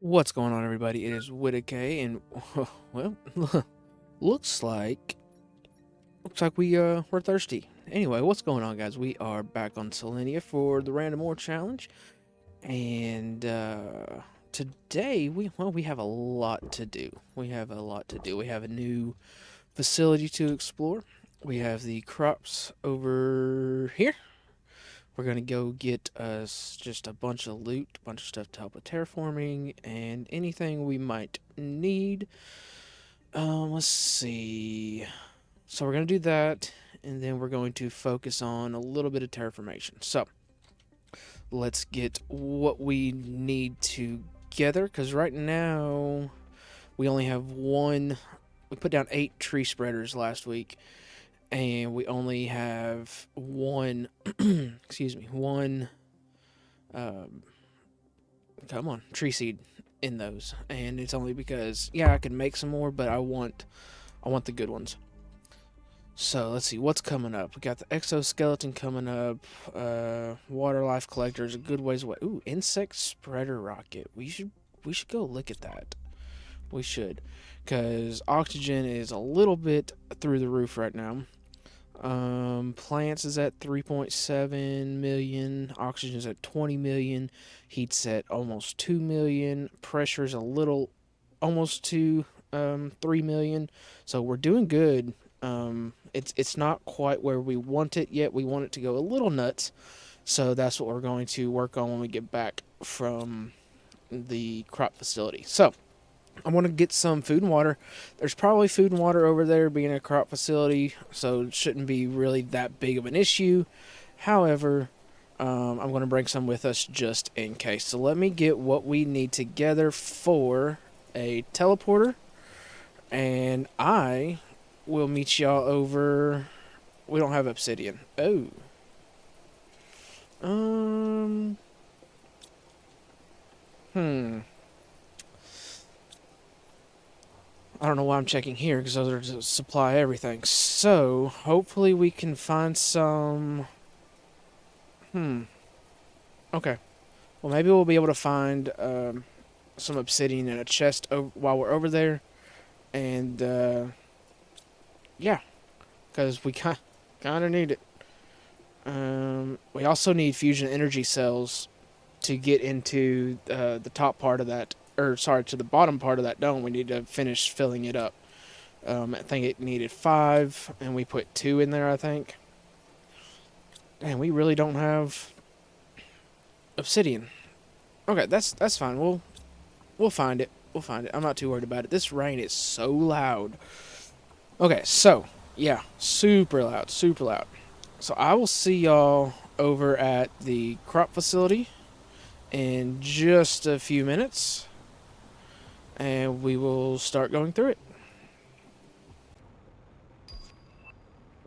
What's going on, everybody? It is Whittaker, and well, looks like we're thirsty. Anyway, what's going on, guys? We are back on Selenia for the Random Ore Challenge, and today we have a lot to do. We have a lot to do. We have a new facility to explore. We have the crops over here. We're gonna go get us just a bunch of loot, a bunch of stuff to help with terraforming, and anything we might need. Let's see. So we're gonna do that, and then we're going to focus on a little bit of terraformation. So let's get what we need together, because right now we only have one. We put down 8 tree spreaders last week, and we only have one excuse me, one um, come on, tree seed in those. And it's only because, yeah, I could make some more, but I want the good ones. So let's see what's coming up. We got the exoskeleton coming up. Water life collector is a good ways away. Ooh, insect spreader rocket. We should go look at that. We should, because oxygen is a little bit through the roof right now. Plants is at 3.7 million. Oxygen is at 20 million. Heat's at almost 2 million. Pressure is a little, almost to 3 million. So we're doing good. It's not quite where we want it yet. We want it to go a little nuts. So that's what we're going to work on when we get back from the crop facility. So I want to get some food and water. There's probably food and water over there being a crop facility, so it shouldn't be really that big of an issue. However, I'm going to bring some with us just in case. So let me get what we need together for a teleporter, and I will meet y'all over. We don't have obsidian. Oh. I don't know why I'm checking here, because those are to supply everything. So, hopefully we can find some... Okay. Well, maybe we'll be able to find some obsidian in a chest while we're over there. And, yeah. Because we kind of need it. We also need fusion energy cells to get into the top part of that, or sorry, to the bottom part of that dome. We need to finish filling it up. I think it needed 5, and we put 2 in there, I think. Damn, we really don't have obsidian. Okay, that's fine. We'll find it. We'll find it. I'm not too worried about it. This rain is so loud. Okay, so yeah, super loud, super loud. So I will see y'all over at the crop facility in just a few minutes, and we will start going through it.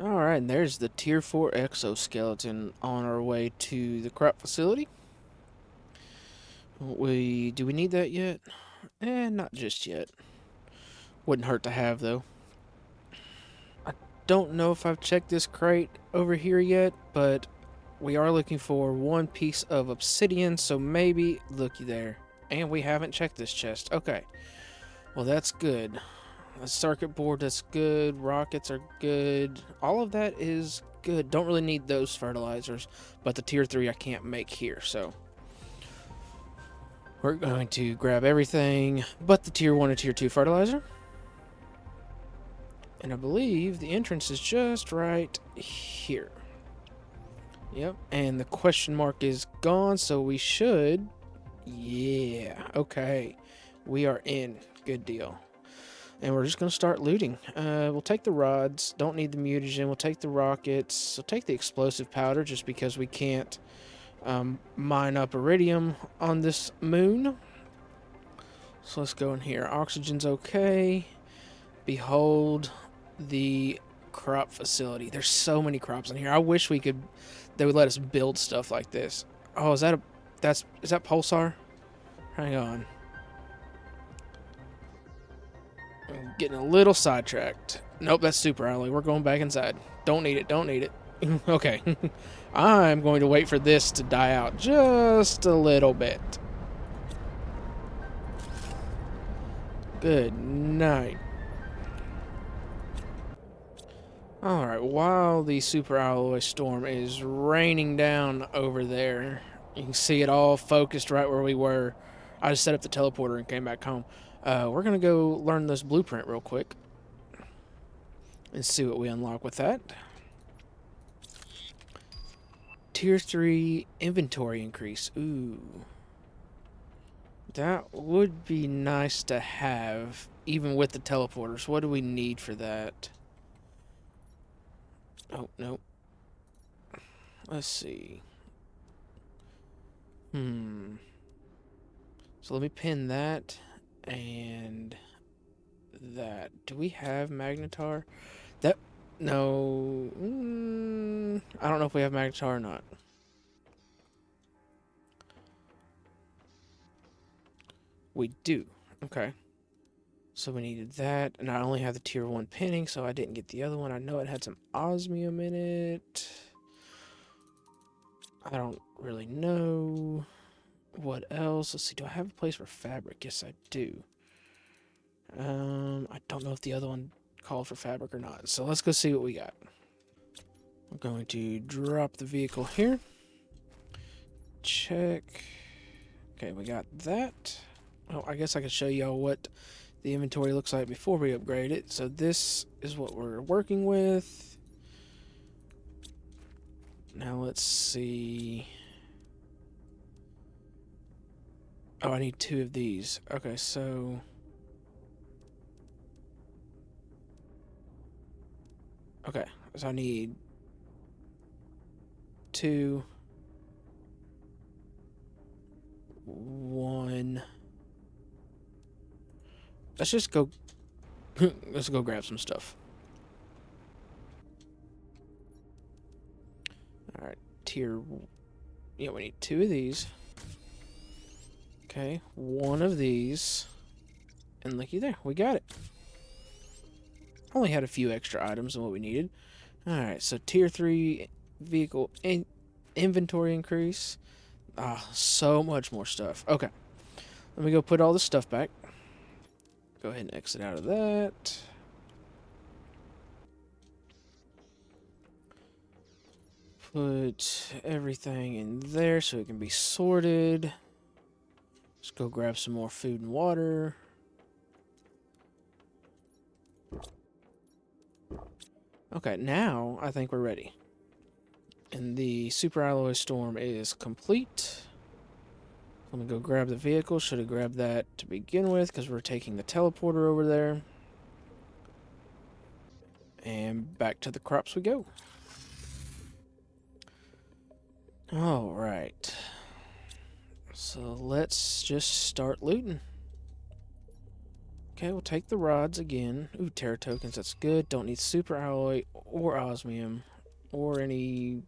Alright, and there's the tier 4 exoskeleton on our way to the crop facility. Do we need that yet? Not just yet. Wouldn't hurt to have, though. I don't know if I've checked this crate over here yet, but we are looking for 1 piece of obsidian, so maybe... Looky there. And we haven't checked this chest. Okay. Well, that's good. A circuit board, that's good. Rockets are good. All of that is good. Don't really need those fertilizers, but the tier 3 I can't make here, so we're going to grab everything but the tier 1 and tier 2 fertilizer. And I believe the entrance is just right here. Yep, and the question mark is gone, so we should... Yeah, okay. We are in. Good deal. And we're just going to start looting. We'll take the rods. Don't need the mutagen. We'll take the rockets. We'll take the explosive powder just because we can't mine up iridium on this moon. So let's go in here. Oxygen's okay. Behold the crop facility. There's so many crops in here. I wish they would let us build stuff like this. Oh, is that pulsar? Hang on. I'm getting a little sidetracked. Nope, that's super alley. We're going back inside. Don't need it. Don't need it. Okay. I'm going to wait for this to die out just a little bit. Good night. Alright, while the super alloy storm is raining down over there, you can see it all focused right where we were. I just set up the teleporter and came back home. We're going to go learn this blueprint real quick and see what we unlock with that. Tier 3 inventory increase. Ooh. That would be nice to have, even with the teleporters. What do we need for that? Oh, no. Let's see. So let me pin that and that. Do we have Magnetar? That no. I don't know if we have Magnetar or not. We do. Okay. So we needed that, and I only have the tier 1 pinning, so I didn't get the other one. I know it had some osmium in it. I don't really know. What else? Let's see. Do I have a place for fabric? Yes, I do. I don't know if the other one called for fabric or not. So let's go see what we got. I'm going to drop the vehicle here. Check. Okay, we got that. Oh, I guess I can show y'all what the inventory looks like before we upgrade it. So this is what we're working with. Now let's see. Oh, I need 2 of these. Okay, so okay, so I need 2, 1. Let's just go. Let's go grab some stuff. All right, tier. Yeah, we need 2 of these. Okay, 1 of these, and looky there, we got it. Only had a few extra items than what we needed. All right, so tier 3 vehicle inventory increase. Ah, so much more stuff. Okay, let me go put all the stuff back. Go ahead and exit out of that. Put everything in there so it can be sorted. Let's go grab some more food and water. Okay, now I think we're ready. And the super alloy storm is complete. Let me go grab the vehicle. Should have grabbed that to begin with because we're taking the teleporter over there. And back to the crops we go. Alright. So let's just start looting. Okay, we'll take the rods again. Ooh, terra tokens, that's good. Don't need super alloy or osmium or any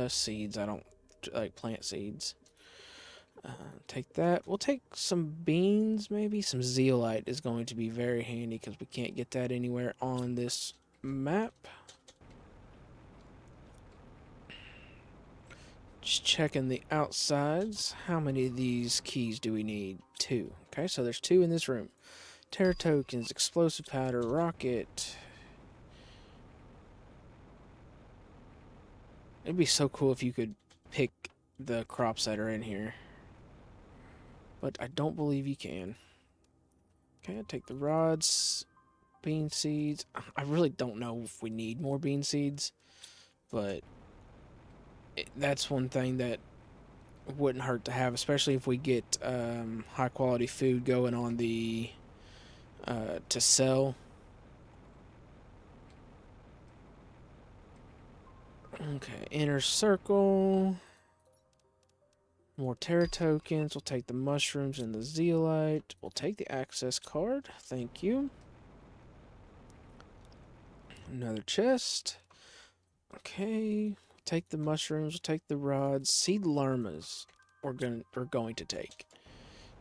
seeds. I don't like plant seeds. Take that. We'll take some beans, maybe. Some zeolite is going to be very handy because we can't get that anywhere on this map. Just checking the outsides. How many of these keys do we need? 2. Okay, so there's 2 in this room. Terra tokens, explosive powder, rocket. It'd be so cool if you could pick the crops that are in here. But I don't believe you can. Okay, I'll take the rods, bean seeds. I really don't know if we need more bean seeds, but that's one thing that wouldn't hurt to have, especially if we get high quality food going on the to sell. Okay, inner circle. More terra tokens. We'll take the mushrooms and the zeolite. We'll take the access card. Thank you. Another chest. Okay. Take the mushrooms. We'll take the rods. Seed llamas we're going to take.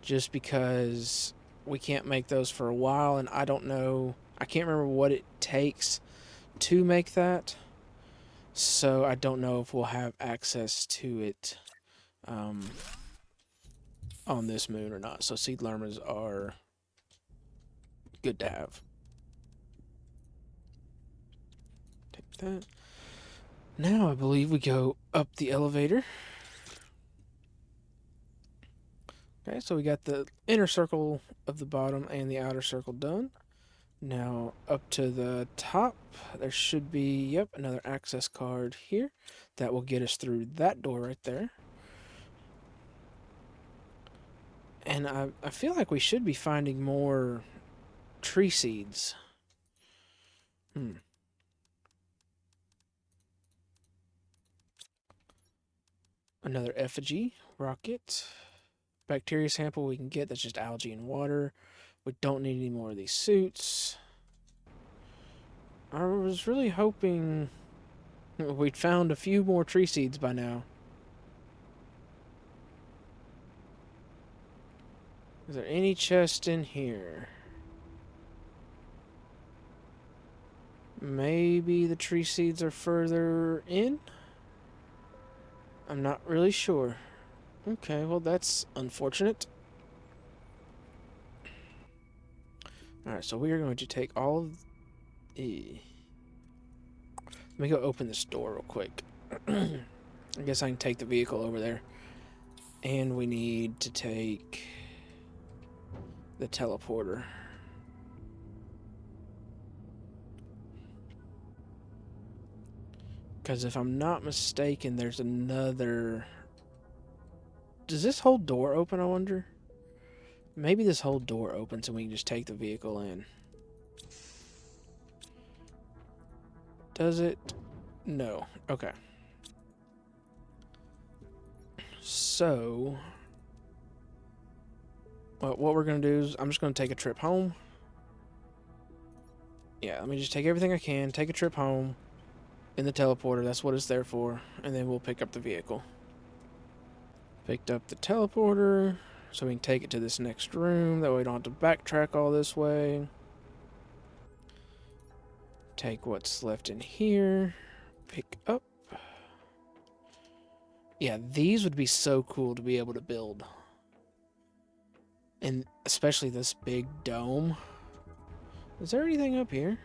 Just because we can't make those for a while, and I don't know. I can't remember what it takes to make that. So I don't know if we'll have access to it on this moon or not. So seed llamas are Good to have. Take that. Now I believe we go up the elevator. Okay, so we got the inner circle of the bottom and the outer circle done. Now up to the top, there should be, yep, another access card here. That will get us through that door right there. And I feel like we should be finding more tree seeds. Another effigy, rocket. Bacteria sample we can get, that's just algae and water. We don't need any more of these suits. I was really hoping we'd found a few more tree seeds by now. Is there any chest in here? Maybe the tree seeds are further in? I'm not really sure. Okay, well that's unfortunate. Alright, so we are going to take all of the... Let me go open this door real quick. I guess I can take the vehicle over there. And we need to take the teleporter. Because if I'm not mistaken, there's another... Does this whole door open, I wonder? Maybe this whole door opens and we can just take the vehicle in. Does it? No. Okay. So... Well, what we're going to do is I'm just going to take a trip home. Yeah, let me just take everything I can, take a trip home in the teleporter. That's what it's there for. And then we'll pick up the vehicle. Picked up the teleporter so we can take it to this next room. That way we don't have to backtrack all this way. Take what's left in here. Pick up. Yeah, these would be so cool to be able to build. And especially this big dome. Is there anything up here?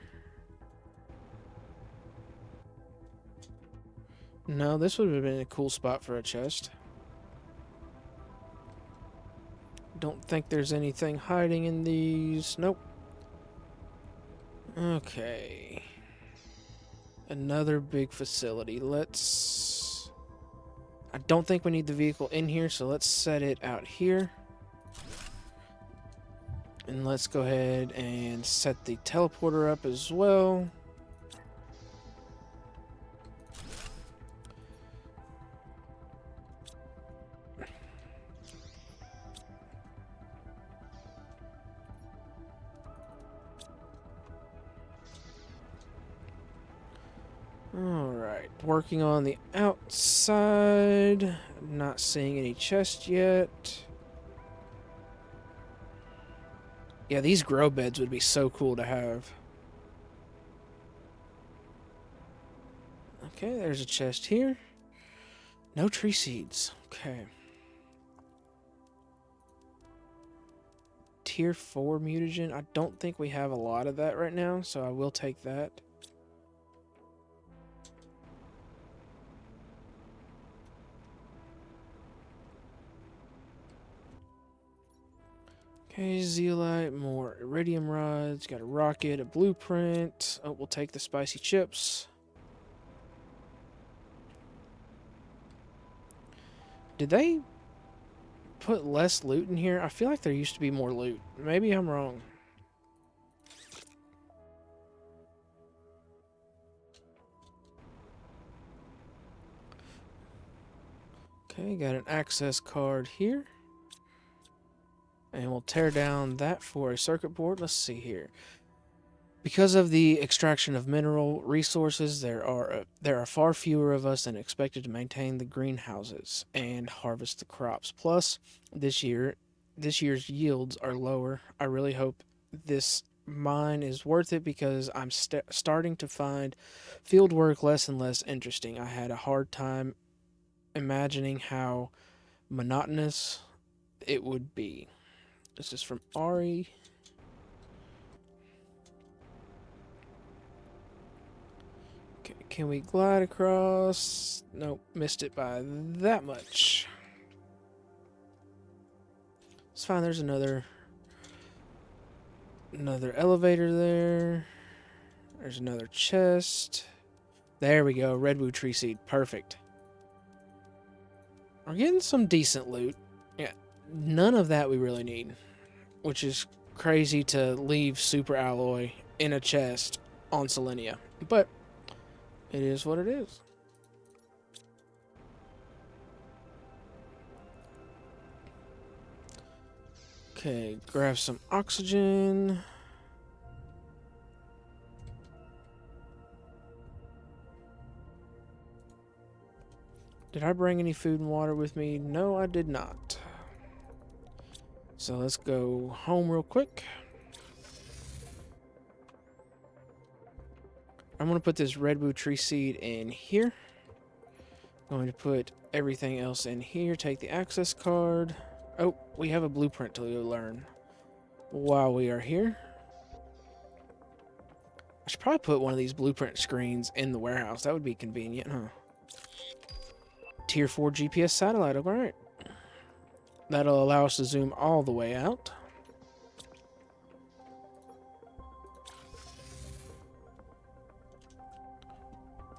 No, this would have been a cool spot for a chest. Don't think there's anything hiding in these. Nope. Okay. Another big facility. Let's... I don't think we need the vehicle in here, so let's set it out here. And let's go ahead and set the teleporter up as well. Alright, working on the outside. Not seeing any chest yet. Yeah, these grow beds would be so cool to have. Okay, there's a chest here. No tree seeds. Okay. Tier 4 mutagen. I don't think we have a lot of that right now, so I will take that. Okay, zeolite, more iridium rods, got a rocket, a blueprint. Oh, we'll take the spicy chips. Did they put less loot in here? I feel like there used to be more loot. Maybe I'm wrong. Okay, got an access card here. And we'll tear down that for a circuit board. Let's see here. Because of the extraction of mineral resources, there are far fewer of us than expected to maintain the greenhouses and harvest the crops. Plus, this year's yields are lower. I really hope this mine is worth it because I'm starting to find field work less and less interesting. I had a hard time imagining how monotonous it would be. This is from Ari. Can we glide across? Nope, missed it by that much. It's fine, there's another elevator there. There's another chest. There we go, redwood tree seed, perfect. We're getting some decent loot. Yeah, none of that we really need, which is crazy to leave super alloy in a chest on Selenia, but it is what it is. Okay, grab some oxygen. Did I bring any food and water with me? No, I did not. So let's go home real quick. I'm going to put this redwood tree seed in here. I'm going to put everything else in here. Take the access card. Oh, we have a blueprint to learn while we are here. I should probably put one of these blueprint screens in the warehouse. That would be convenient, huh? Tier 4 GPS satellite. Alright. That'll allow us to zoom all the way out.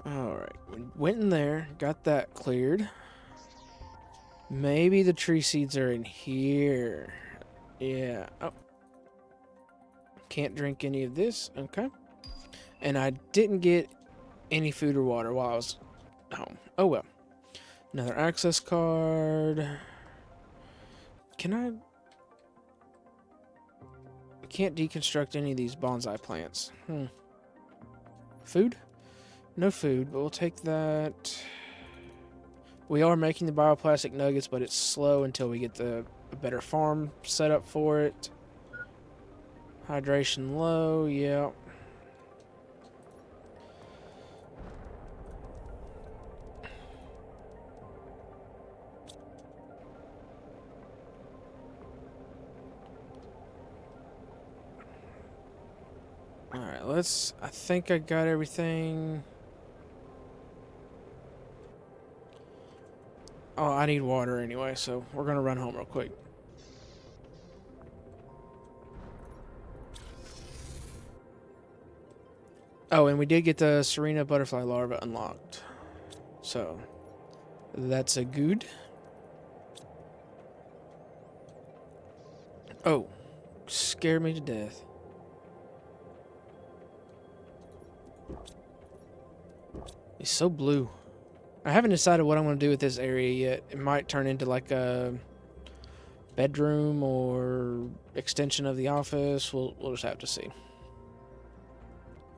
Alright. Went in there. Got that cleared. Maybe the tree seeds are in here. Yeah. Oh. Can't drink any of this. Okay. And I didn't get any food or water while I was home. Oh well. Another access card. Can I can't deconstruct any of these bonsai plants. Food? No food, but we'll take that. We are making the bioplastic nuggets, but it's slow until we get a better farm set up for it. Hydration low, yeah. Alright, I think I got everything. Oh, I need water anyway, so we're gonna run home real quick. Oh, and we did get the Serena butterfly larva unlocked. So, that's a good. Oh, scared me to death. It's so blue. I haven't decided what I'm going to do with this area yet. It might turn into like a bedroom or extension of the office. We'll just have to see.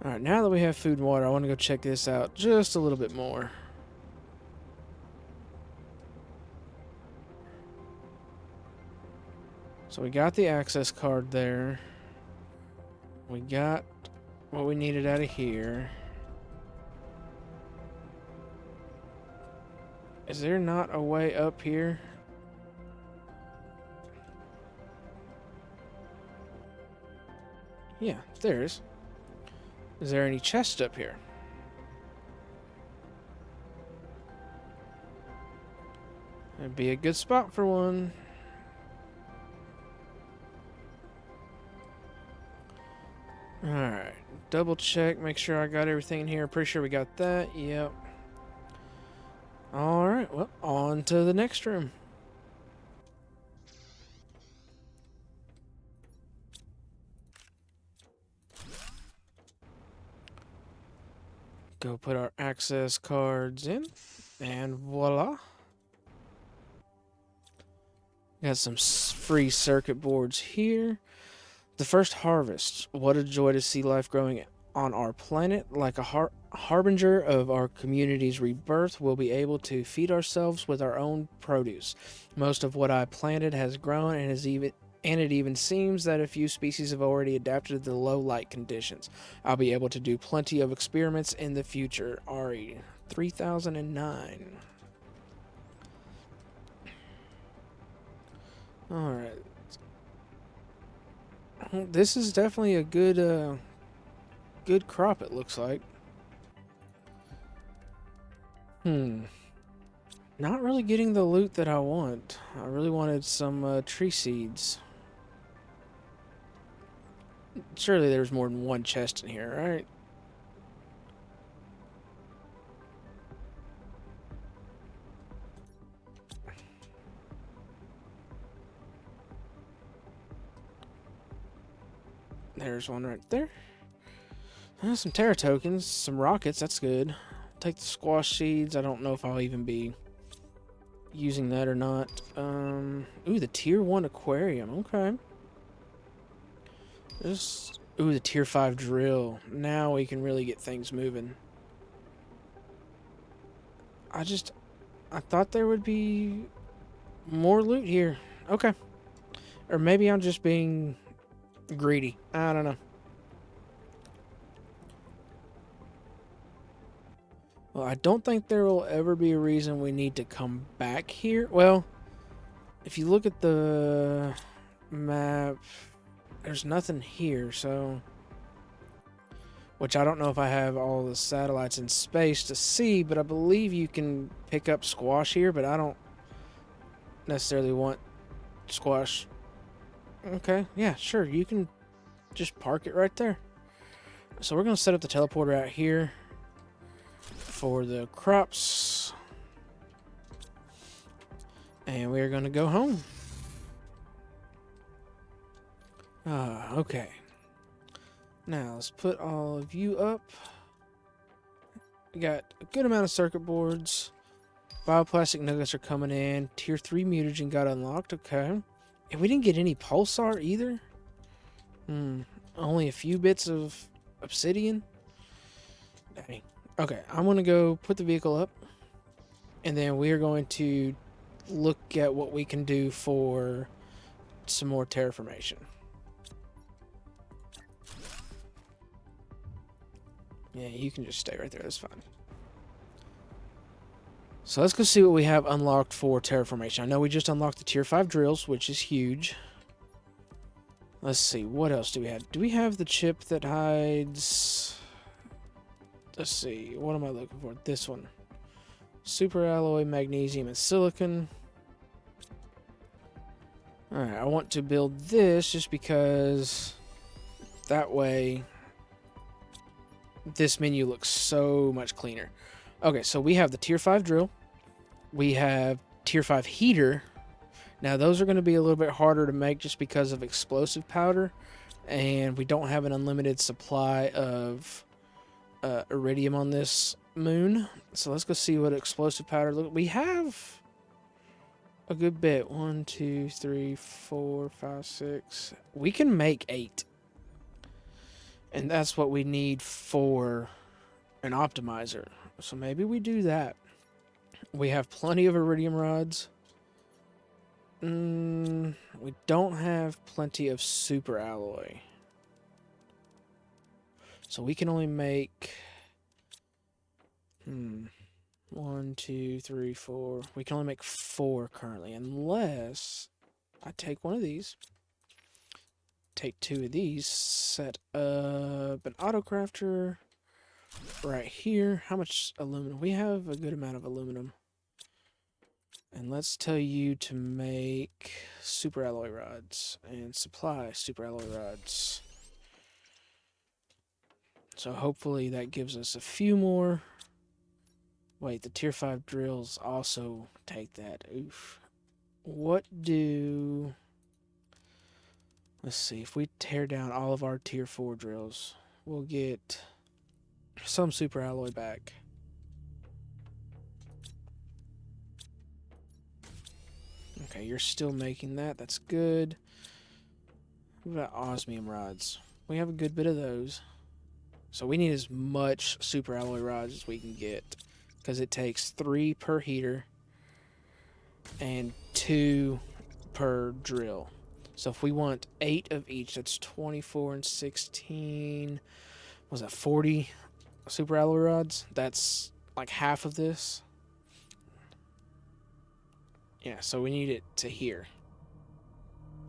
Alright, now that we have food and water, I want to go check this out just a little bit more. So we got the access card there. We got what we needed out of here. Is there not a way up here? Yeah, there is. Is there any chest up here? That'd be a good spot for one. Alright, double check, make sure I got everything in here. Pretty sure we got that, yep. Alright, well, on to the next room. Go put our access cards in, and voila. Got some free circuit boards here. The first harvest. What a joy to see life growing on our planet. Like a harbinger of our community's rebirth, we'll be able to feed ourselves with our own produce. Most of what I planted has grown, and it even seems that a few species have already adapted to the low light conditions. I'll be able to do plenty of experiments in the future. RE 3009. Alright. This is definitely a good crop, it looks like. Hmm. Not really getting the loot that I want. I really wanted some tree seeds. Surely there's more than one chest in here, right? There's one right there. Some Terra tokens, some rockets, that's good. Take the squash seeds. I don't know if I'll even be using that or not. Ooh, the tier 1 aquarium. Okay. Ooh, the tier 5 drill. Now we can really get things moving. I thought there would be more loot here. Okay. Or maybe I'm just being greedy. I don't know. Well, I don't think there will ever be a reason we need to come back here. Well, if you look at the map, there's nothing here, so... Which I don't know if I have all the satellites in space to see, but I believe you can pick up squash here, but I don't necessarily want squash. Okay, yeah, sure, you can just park it right there. So we're going to set up the teleporter out here for the crops. And we're going to go home. Okay. Now, let's put all of you up. We got a good amount of circuit boards. Bioplastic nuggets are coming in. Tier 3 mutagen got unlocked. Okay. And we didn't get any pulsar either. Only a few bits of obsidian. Dang. Okay, I'm going to go put the vehicle up. And then we are going to look at what we can do for some more terraformation. Yeah, you can just stay right there. That's fine. So let's go see what we have unlocked for terraformation. I know we just unlocked the tier 5 drills, which is huge. Let's see, what else do we have? Do we have the chip that hides... Let's see, what am I looking for? This one. Super alloy, magnesium, and silicon. Alright, I want to build this just because that way this menu looks so much cleaner. Okay, so we have the tier 5 drill. We have tier 5 heater. Now those are going to be a little bit harder to make just because of explosive powder. And we don't have an unlimited supply of iridium on this moon. So let's go see what explosive powder look. We have a good bit. 1, 2, 3, 4, 5, 6. We can make 8. And that's what we need for an optimizer. So maybe we do that. We have plenty of iridium rods. We don't have plenty of super alloy. So we can only make... 1, 2, 3, 4. We can only make 4 currently, unless I take one of these. Take 2 of these. Set up an auto crafter right here. How much aluminum? We have a good amount of aluminum. And let's tell you to make super alloy rods and supply super alloy rods. So hopefully that gives us a few more. Wait, the tier 5 drills also take that. Oof. What do... Let's see, if we tear down all of our tier 4 drills, we'll get some super alloy back. Okay, you're still making that. That's good. What about osmium rods? We have a good bit of those. So we need as much super alloy rods as we can get, because it takes 3 per heater and 2 per drill. So if we want 8 of each, that's 24 and 16. Was that 40 super alloy rods? That's like half of this. Yeah, so we need it to here.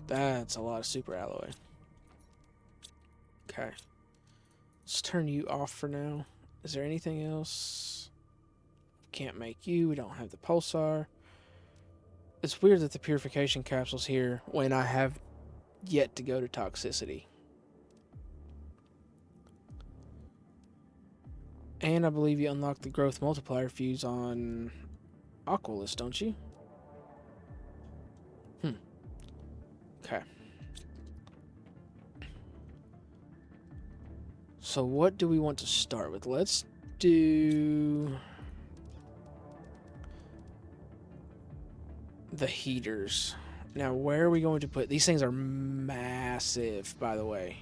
That's a lot of super alloy. Okay. Let's turn you off for now. Is there anything else? Can't make you. We don't have the pulsar. It's weird that the purification capsule's here when I have yet to go to toxicity. And I believe you unlock the growth multiplier fuse on Aqualus, don't you? Okay. So what do we want to start with? Let's do the heaters. Now, where are we going to put... These things are massive, by the way.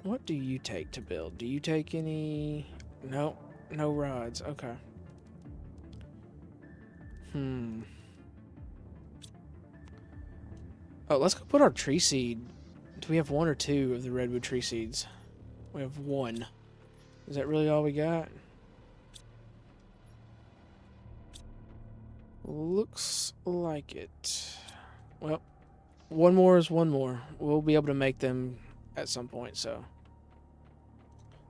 What do you take to build? Do you take any... No, no rods. Okay. Oh, let's go put our tree seed. Do we have one or two of the redwood tree seeds? We have one. Is that really all we got? Looks like it. Well, one more is one more. We'll be able to make them at some point, so.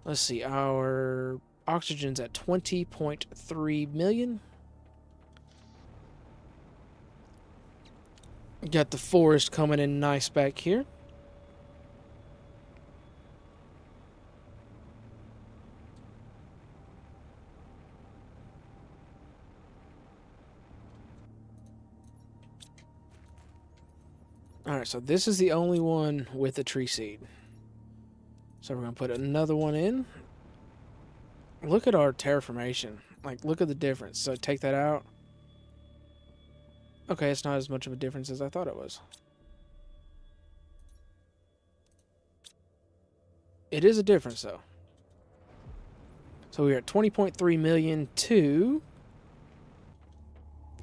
Let's see, our oxygen's at 20.3 million. Got the forest coming in nice back here. Alright, so this is the only one with a tree seed. So we're going to put another one in. Look at our terraformation. Like, look at the difference. So take that out. Okay, it's not as much of a difference as I thought it was. It is a difference, though. So we're at 20.3 million to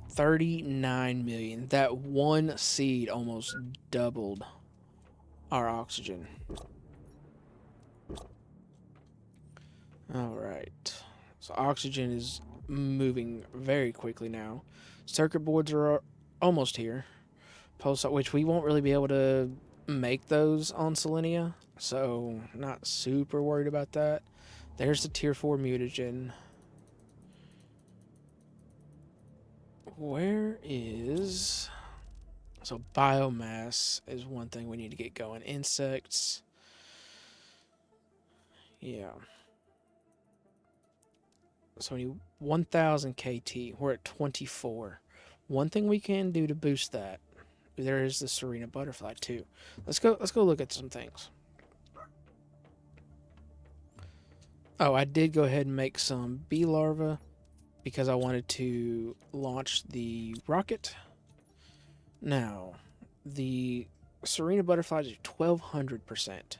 39 million. That one seed almost doubled our oxygen. Alright. So oxygen is moving very quickly now. Circuit boards are almost here. Pulsar, which we won't really be able to make those on Selenia, so not super worried about that. There's the tier 4 mutagen. Where is... So biomass is one thing we need to get going. Insects. Yeah. So we need 1000 KT. We're at 24. One thing we can do to boost that. There is the Serena butterfly too. Let's go look at some things. Oh, I did go ahead and make some bee larvae because I wanted to launch the rocket. Now, the Serena butterflies are 1200%.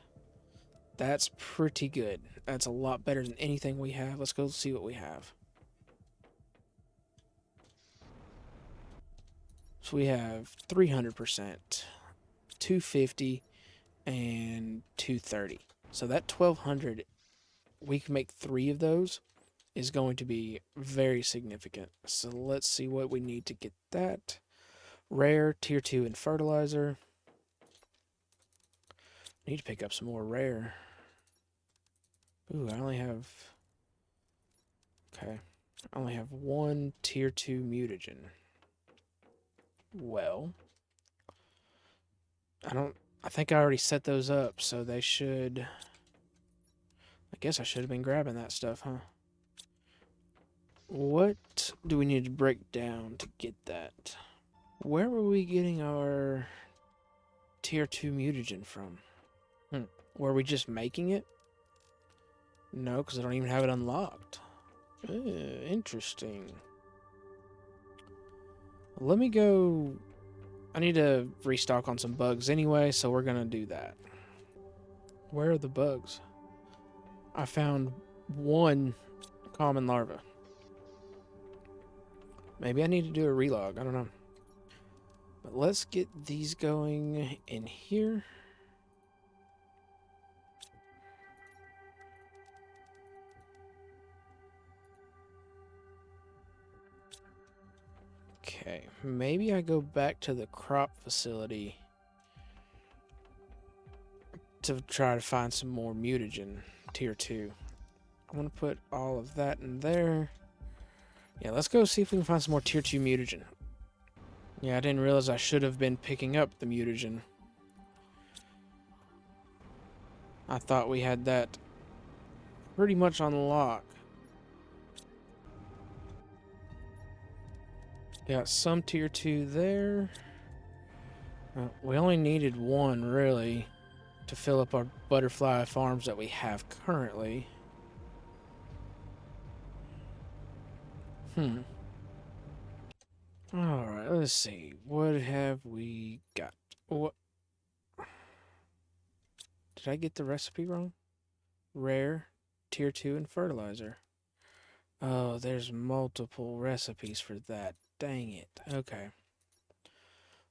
That's pretty good. That's a lot better than anything we have. Let's go see what we have. So we have 300%, 250, and 230. So that 1200, we can make 3 of those, is going to be very significant. So let's see what we need to get that. Rare, tier 2, and fertilizer. Need to pick up some more rare. Ooh, I only have... Okay. I only have 1 tier 2 mutagen. Well, I think I already set those up, so they should... I guess I should have been grabbing that stuff, huh? What do we need to break down to get that? Where were we getting our tier 2 mutagen from? Were we just making it? No, because I don't even have it unlocked. Interesting. Let me go... I need to restock on some bugs anyway, so we're going to do that. Where are the bugs? I found 1 common larva. Maybe I need to do a relog. I don't know. But let's get these going in here. Okay, maybe I go back to the crop facility to try to find some more mutagen, tier 2. I'm going to put all of that in there. Yeah, let's go see if we can find some more tier 2 mutagen. Yeah, I didn't realize I should have been picking up the mutagen. I thought we had that pretty much on lock. Got some tier 2 there. We only needed one, really, to fill up our butterfly farms that we have currently. Alright, let's see. What have we got? What? Did I get the recipe wrong? Rare, tier 2, and fertilizer. Oh, there's multiple recipes for that. Dang it. Okay.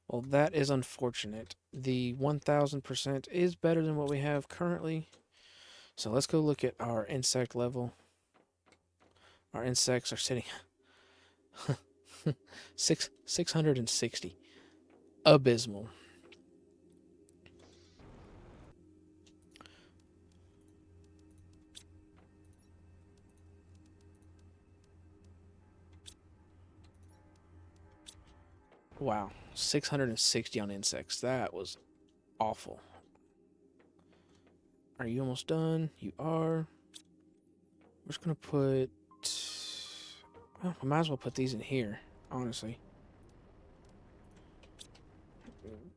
Well, that is unfortunate. The 1000% is better than what we have currently. So let's go look at our insect level. Our insects are sitting 660. Abysmal. Wow, 660 on insects. That was awful. Are you almost done? You are. We're just gonna put... Well, I might as well put these in here, honestly.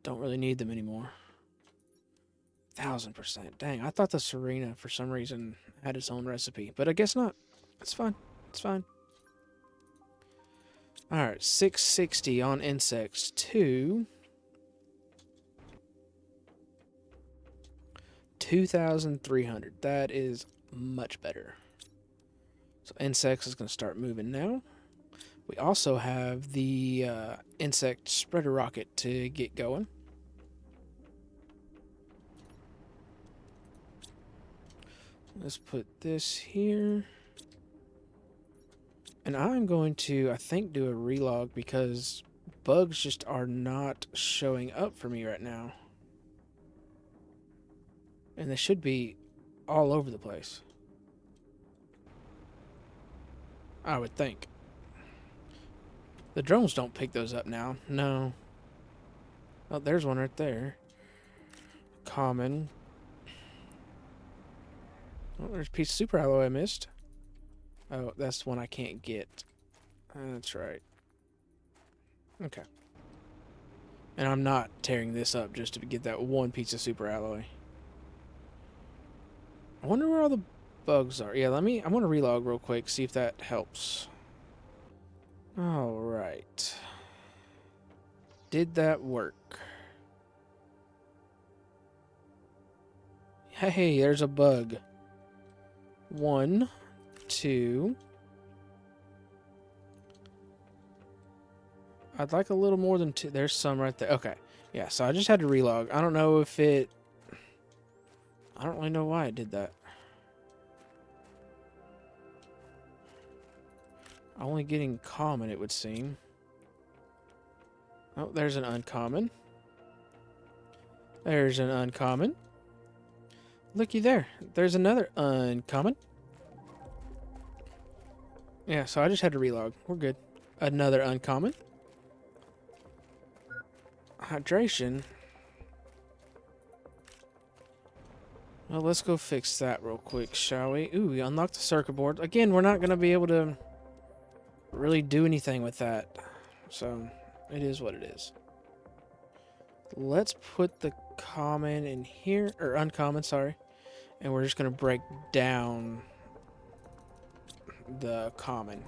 Don't really need them anymore. 1000%. Dang, I thought the Serena, for some reason, had its own recipe. But I guess not. It's fine. It's fine. Alright, 660 on insects to 2,300. That is much better. So insects is going to start moving now. We also have the insect spreader rocket to get going. Let's put this here. And I'm going to, I think, do a relog because bugs just are not showing up for me right now. And they should be all over the place, I would think. The drones don't pick those up now. No. Oh, there's one right there. Common. Oh, there's a piece of super alloy I missed. Oh, that's the one I can't get. That's right. Okay. And I'm not tearing this up just to get that one piece of super alloy. I wonder where all the bugs are. Yeah, I'm gonna relog real quick, see if that helps. Alright. Did that work? Hey, there's a bug. 1, 2. I'd like a little more than 2. There's some right there. Okay. Yeah, so I just had to relog. I don't know if it... I don't really know why it did that. Only getting common, it would seem. Oh, there's an uncommon. There's an uncommon. Looky there. There's another uncommon. Yeah, so I just had to relog. We're good. Another uncommon. Hydration. Well, let's go fix that real quick, shall we? Ooh, we unlocked the circuit board. Again, we're not going to be able to really do anything with that. So, it is what it is. Let's put the common in here, or uncommon, sorry. And we're just going to break down the common.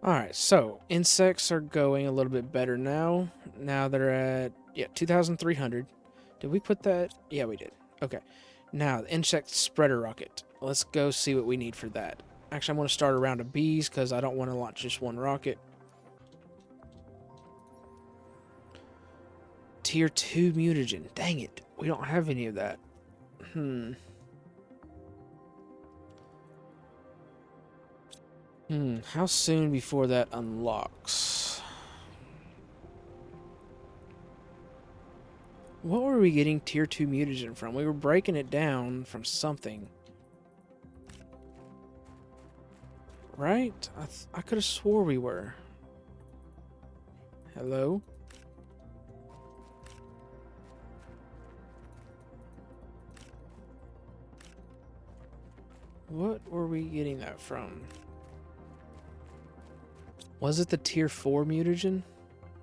Alright, so insects are going a little bit better now. Now they're at, 2,300. Did we put that? Yeah, we did. Okay. Now, the insect spreader rocket. Let's go see what we need for that. Actually, I'm going to start a round of bees because I don't want to launch just one rocket. Tier 2 mutagen. Dang it. We don't have any of that. How soon before that unlocks? What were we getting tier 2 mutagen from? We were breaking it down from something. Right? I could have swore we were. Hello? What were we getting that from? Was it the tier 4 mutagen?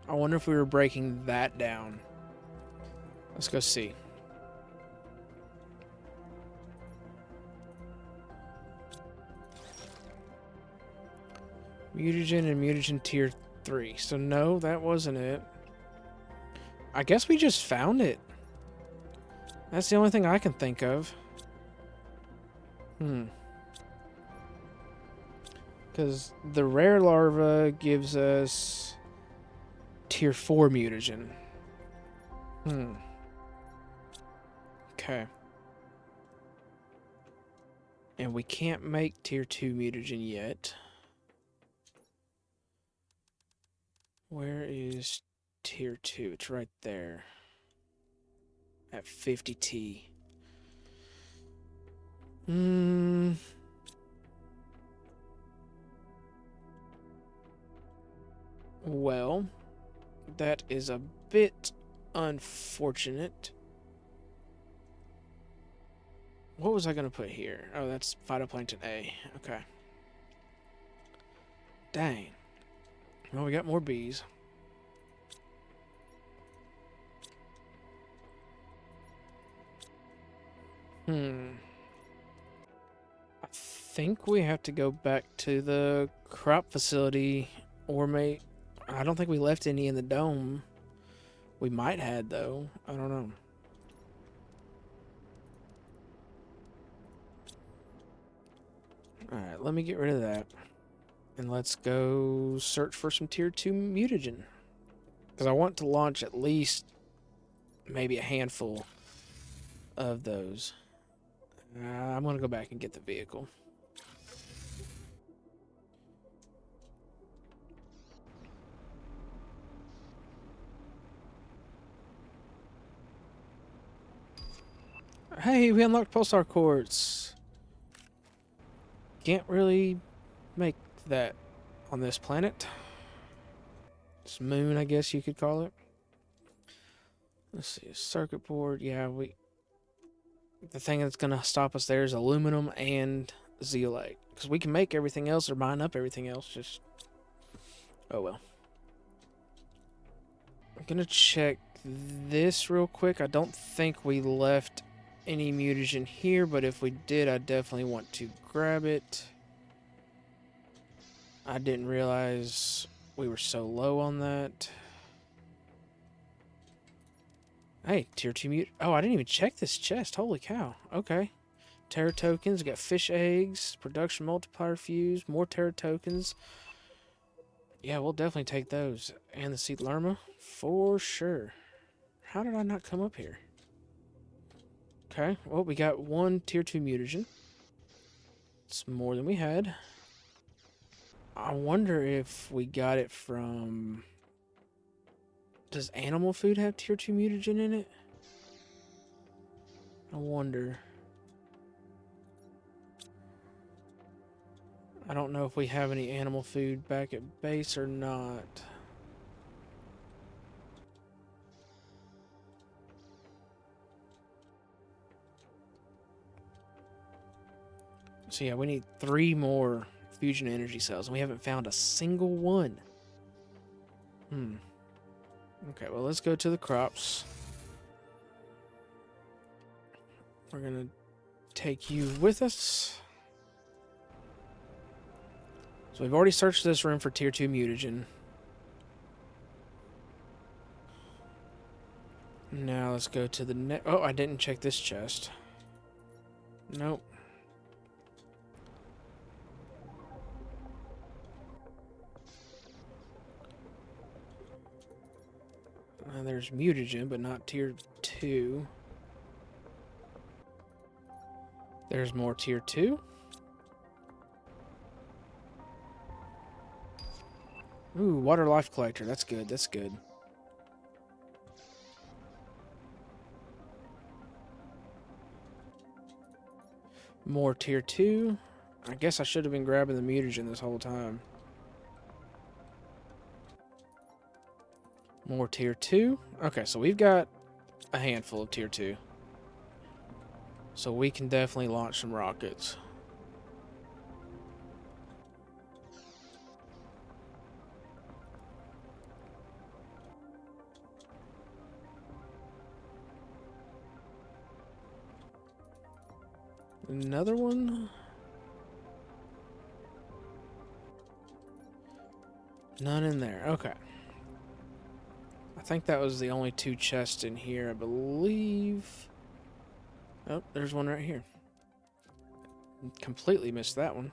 I wonder if we were breaking that down. Let's go see. Mutagen and mutagen tier 3. So no, that wasn't it. I guess we just found it. That's the only thing I can think of. Because the rare larva gives us tier 4 mutagen. Okay. And we can't make tier 2 mutagen yet. Where is tier 2? It's right there. At 50T. Well, that is a bit unfortunate. What was I going to put here? Oh, that's phytoplankton A. Okay. Dang. Well, we got more bees. I think we have to go back to the crop facility, or I don't think we left any in the dome. We might have, though. I don't know. Alright, let me get rid of that. And let's go search for some tier 2 mutagen. Because I want to launch at least maybe a handful of those. I'm going to go back and get the vehicle. Hey, we unlocked pulsar quartz. Can't really make that on this planet. This moon, I guess you could call it. Let's see, circuit board. Yeah, the thing that's gonna stop us there is aluminum and zeolite, because we can make everything else or mine up everything else. Just oh well. I'm gonna check this real quick. I don't think we left any mutagen here, but if we did, I definitely want to grab it. I didn't realize we were so low on that. Hey, tier 2 mute. Oh, I didn't even check this chest. Holy cow. Okay. Terra tokens. We got fish eggs. Production multiplier fuse. More Terra tokens. Yeah, we'll definitely take those. And the seed lerma. For sure. How did I not come up here? Okay. Well, we got one tier 2 mutagen. It's more than we had. I wonder if we got it from... Does animal food have tier 2 mutagen in it? I wonder. I don't know if we have any animal food back at base or not. So yeah, we need 3 more fusion energy cells, and we haven't found a single one. Okay, well, let's go to the crops. We're gonna take you with us. So we've already searched this room for tier 2 mutagen. Now let's go to the next... Oh, I didn't check this chest. Nope. There's mutagen, but not tier 2. There's more tier 2. Ooh, water life collector. That's good. That's good. More tier 2. I guess I should have been grabbing the mutagen this whole time. More tier 2. Okay, so we've got a handful of tier 2. So we can definitely launch some rockets. Another one? None in there. Okay. I think that was the only 2 chests in here, I believe. Oh, there's one right here. Completely missed that one.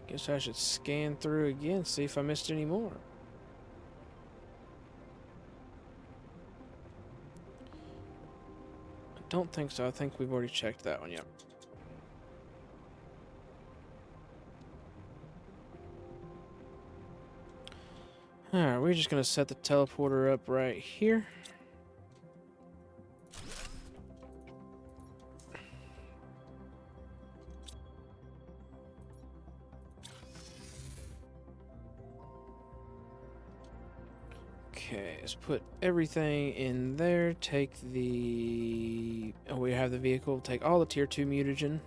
Guess I should scan through again, see if I missed any more. I don't think so. I think we've already checked that one, yep. Alright, we're just going to set the teleporter up right here. Okay, let's put everything in there. Take the... Oh, we have the vehicle. Take all the tier 2 mutagen.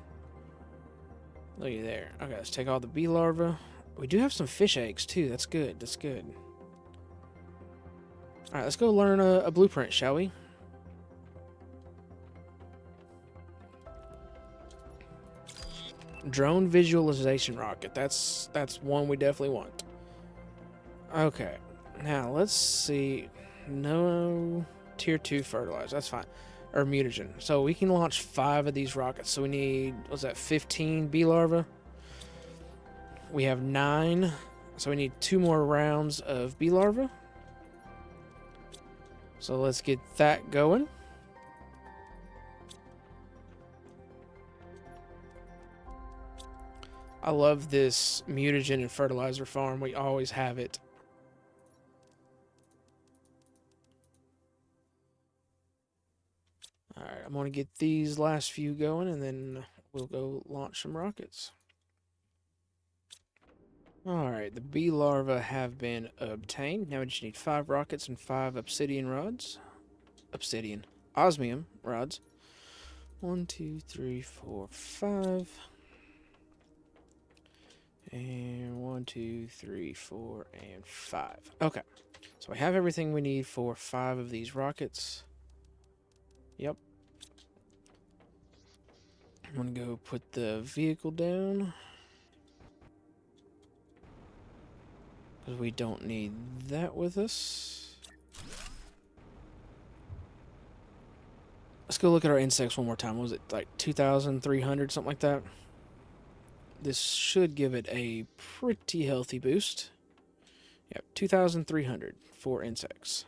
Looky there. Okay, let's take all the bee larvae. We do have some fish eggs, too. That's good. That's good. Alright, let's go learn a blueprint, shall we? Drone visualization rocket. That's one we definitely want. Okay. Now, let's see. No tier 2 fertilizer. That's fine. Or mutagen. So we can launch 5 of these rockets. So we need, what's that, 15 bee larvae? We have 9. So we need 2 more rounds of bee larvae. So let's get that going. I love this mutagen and fertilizer farm. We always have it. Alright, I'm going to get these last few going, and then we'll go launch some rockets. Alright, the bee larvae have been obtained. Now we just need 5 rockets and 5 obsidian rods. Osmium rods. 1, 2, 3, 4, 5. And 1, 2, 3, 4, and 5. Okay, so we have everything we need for 5 of these rockets. Yep. I'm gonna go put the vehicle down, because we don't need that with us. Let's go look at our insects one more time. What was it, like 2,300, something like that? This should give it a pretty healthy boost. Yep, 2,300 for insects.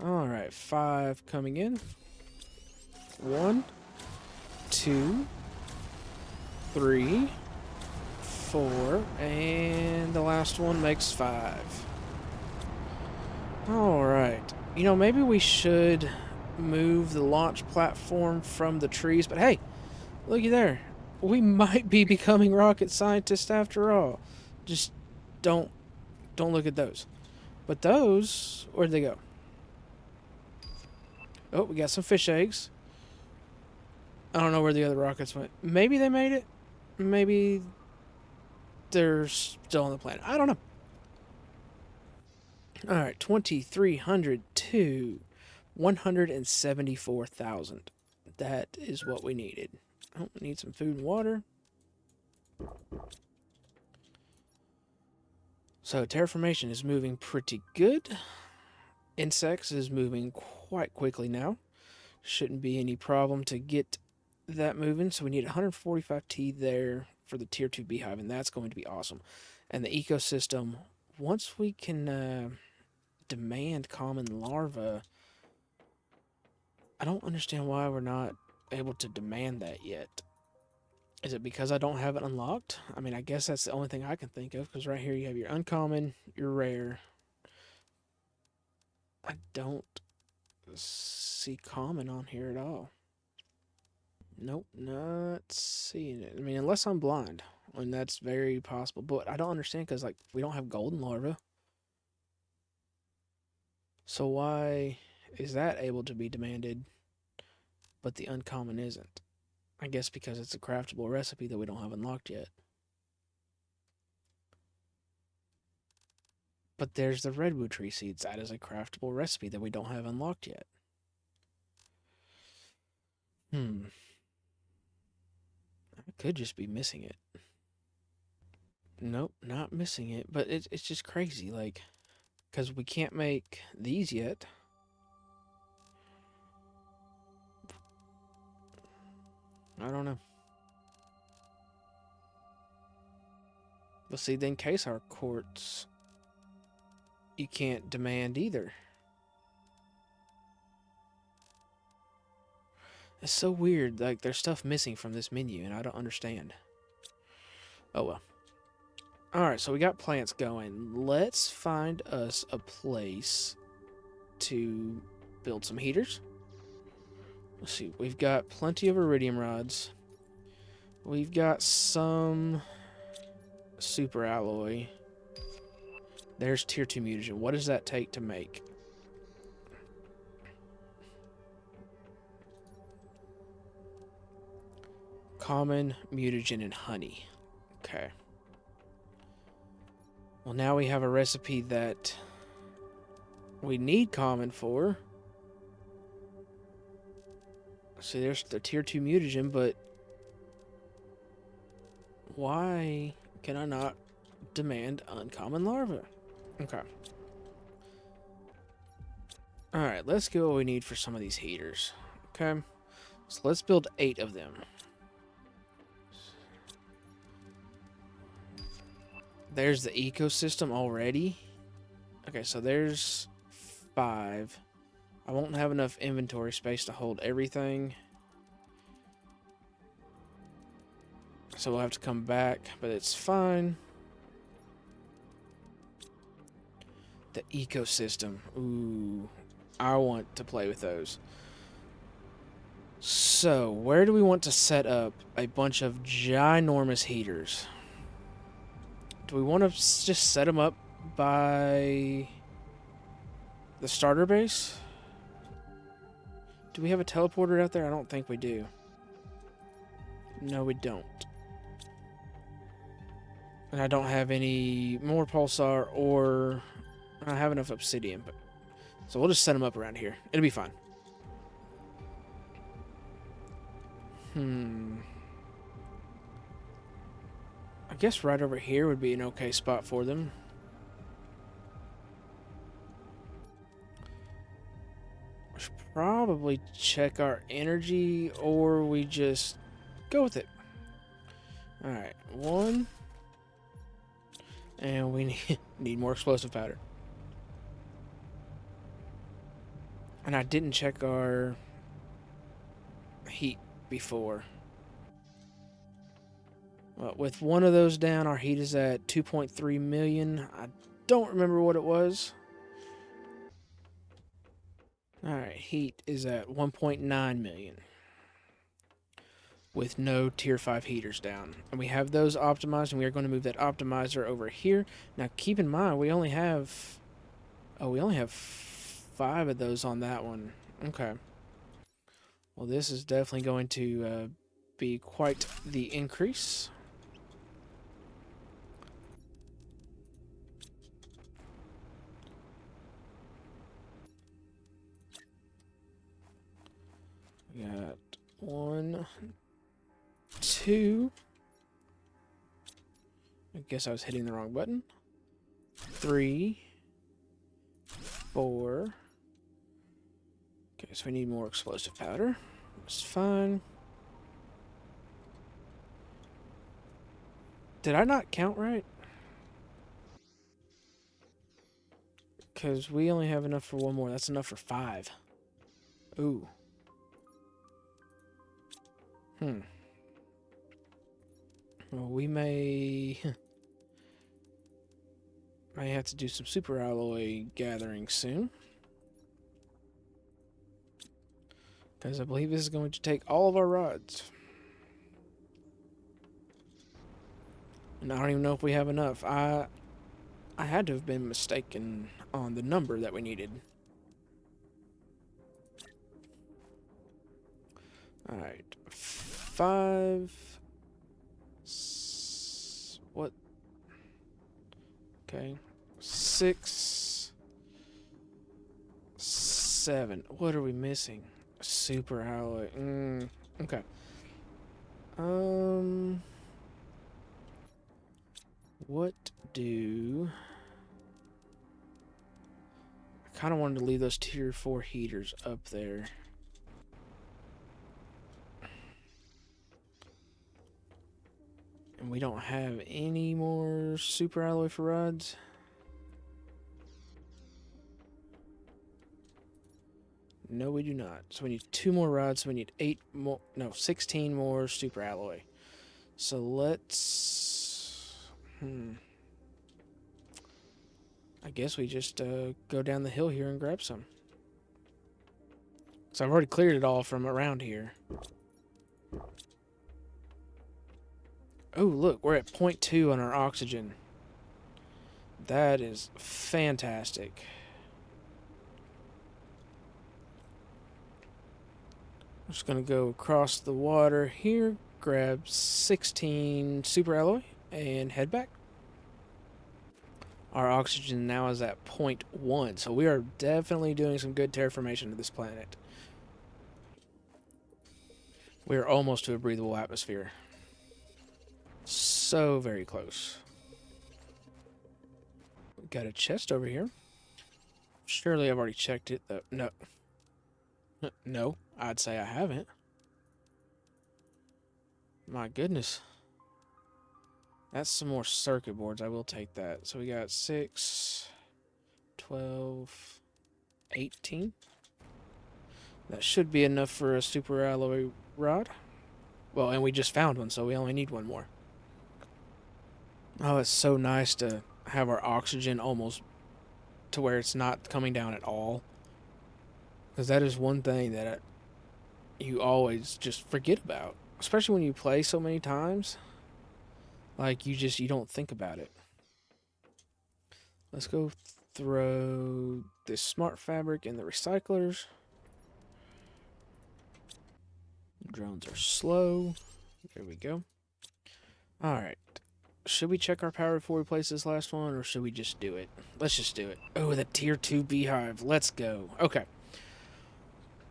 Alright, 5 coming in. 1, 2, 3, 4, and the last one makes 5. Alright. You know, maybe we should move the launch platform from the trees, but hey, looky there. We might be becoming rocket scientists after all. Just don't look at those. But those, where'd they go? Oh, we got some fish eggs. I don't know where the other rockets went. Maybe they made it. Maybe they're still on the planet. I don't know. Alright, 2,300 to 174,000. That is what we needed. Oh, we need some food and water. So, terraformation is moving pretty good. Insects is moving quite quickly now. Shouldn't be any problem to get that moving. So we need 145T there for the tier 2 beehive, and that's going to be awesome. And the ecosystem, once we can demand common larvae, I don't understand why we're not able to demand that yet. Is it because I don't have it unlocked? I mean, I guess that's the only thing I can think of, because right here you have your uncommon, your rare. I don't see common on here at all. Nope, not seeing it. I mean, unless I'm blind, and that's very possible. But I don't understand because, like, we don't have golden larva. So why is that able to be demanded, but the uncommon isn't? I guess because it's a craftable recipe that we don't have unlocked yet. But there's the redwood tree seeds. That is a craftable recipe that we don't have unlocked yet. Hmm. I could just be missing it. Nope, not missing it. But it's just crazy, like, because we can't make these yet. I don't know. But see, then case our quartz, you can't demand either. It's so weird. Like, there's stuff missing from this menu, and I don't understand. Oh well. Alright, so we got plants going. Let's find us a place to build some heaters. Let's see. We've got plenty of iridium rods. We've got some super alloy. There's tier 2 mutagen. What does that take to make? Common, mutagen, and honey. Okay. Well, now we have a recipe that we need common for. See, there's the tier 2 mutagen, but why can I not demand uncommon larva? Okay. Alright, let's get what we need for some of these heaters. Okay. So let's build 8 of them. There's the ecosystem already. Okay, so there's 5. I won't have enough inventory space to hold everything. So we'll have to come back, but it's fine. The ecosystem. Ooh, I want to play with those. So, where do we want to set up a bunch of ginormous heaters? Do we want to just set them up by the starter base? Do we have a teleporter out there? I don't think we do. No, we don't. And I don't have any more pulsar, or I have enough obsidian. But so we'll just set them up around here. It'll be fine. I guess right over here would be an okay spot for them. We should probably check our energy, or we just go with it. Alright, 1. And we need more explosive powder. And I didn't check our heat before. Well, with one of those down, our heat is at 2.3 million. I don't remember what it was. Alright, heat is at 1.9 million. With no tier 5 heaters down. And we have those optimized, and we are going to move that optimizer over here. Now, keep in mind, we only have... Oh, we only have 5 of those on that one. Okay. Well, this is definitely going to be quite the increase. We got 1, 2. I guess I was hitting the wrong button. 3, 4. Okay, so we need more explosive powder. That's fine. Did I not count right? Because we only have enough for 1 more. That's enough for 5. Ooh. Well, we may have to do some super alloy gathering soon. because I believe this is going to take all of our rods. And I don't even know if we have enough. I had to have been mistaken on the number that we needed. Alright. 5. What? Okay. 6. 7. What are we missing? Super alloy. Okay. What do... I kind of wanted to leave those tier 4 heaters up there. And we don't have any more super alloy for rods. No, we do not. So we need 2 more rods. So we need 8 more. No, 16 more super alloy. So let's. I guess we just go down the hill here and grab some. So I've already cleared it all from around here. Oh, look, we're at 0.2 on our oxygen. That is fantastic. I'm just going to go across the water here, grab 16 super alloy, and head back. Our oxygen now is at 0.1, so we are definitely doing some good terraformation to this planet. We are almost to a breathable atmosphere. So very close. We've got a chest over here. Surely I've already checked it, though. No. No, I'd say I haven't. My goodness. That's some more circuit boards. I will take that. So we got 6, 12, 18. That should be enough for a super alloy rod. Well, and we just found one, so we only need one more. Oh, it's so nice to have our oxygen almost to where it's not coming down at all. Because that is one thing that you always just forget about. Especially when you play so many times. Like, you don't think about it. Let's go throw this smart fabric in the recyclers. Drones are slow. There we go. Alright. Should we check our power before we place this last one, or should we just do it? Let's just do it. Oh, the tier 2 beehive. Let's go. Okay.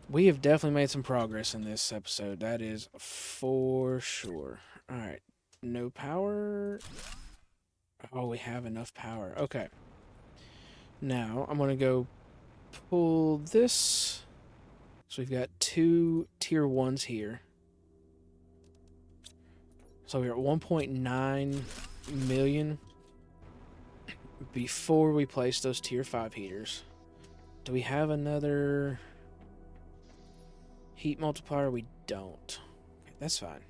We have definitely made some progress in this episode. That is for sure. Alright. No power. Oh, we have enough power. Okay. Now, I'm going to go pull this. So we've got 2 tier 1s here. So we're at 1.9 million before we place those tier 5 heaters. Do we have another heat multiplier? We don't. Okay, that's fine.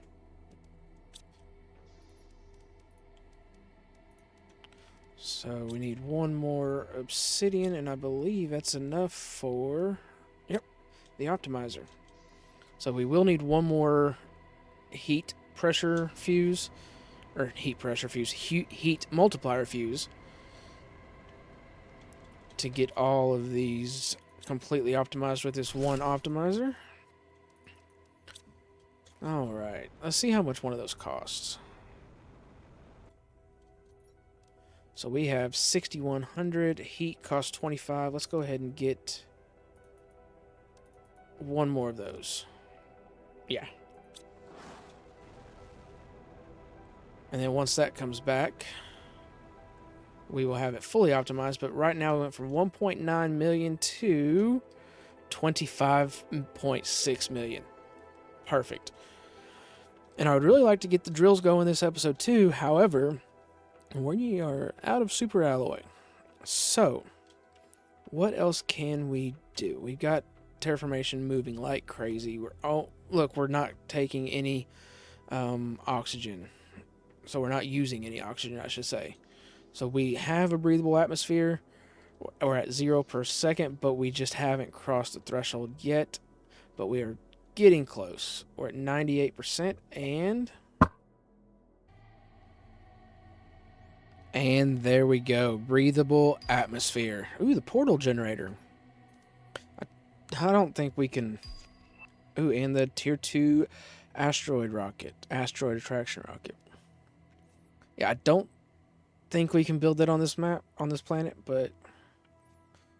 So we need 1 more obsidian, and I believe that's enough for, yep, the optimizer. So we will need 1 more heat pressure fuse, or heat pressure fuse, heat multiplier fuse, to get all of these completely optimized with this one optimizer. Alright, let's see how much one of those costs. So we have 6,100. Heat costs 25. Let's go ahead and get 1 more of those. Yeah. And then once that comes back, we will have it fully optimized. But right now we went from 1.9 million to 25.6 million. Perfect. And I would really like to get the drills going this episode too. However, we are out of super alloy. So, what else can we do? We've got terraformation moving like crazy. We're not taking any oxygen. So we're not using any oxygen, I should say. So we have a breathable atmosphere. We're at 0 per second, but we just haven't crossed the threshold yet. But we are getting close. We're at 98%, and there we go. Breathable atmosphere. Ooh, the portal generator. I don't think we can... Ooh, and the tier 2 asteroid attraction rocket. Yeah, I don't think we can build that on this map, on this planet, but...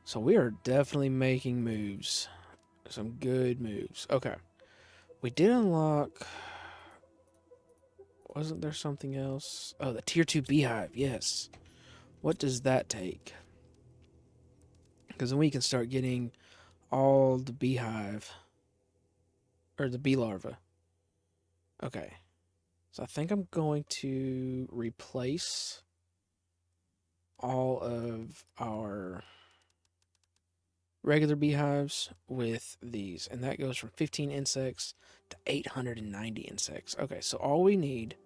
So we are definitely making moves. Some good moves. Okay. We did unlock... Wasn't there something else? Oh, the tier 2 beehive, yes. What does that take? Because then we can start getting all the beehive... Or the bee larva. Okay. So I think I'm going to replace all of our regular beehives with these. And that goes from 15 insects to 890 insects. Okay, so all we need,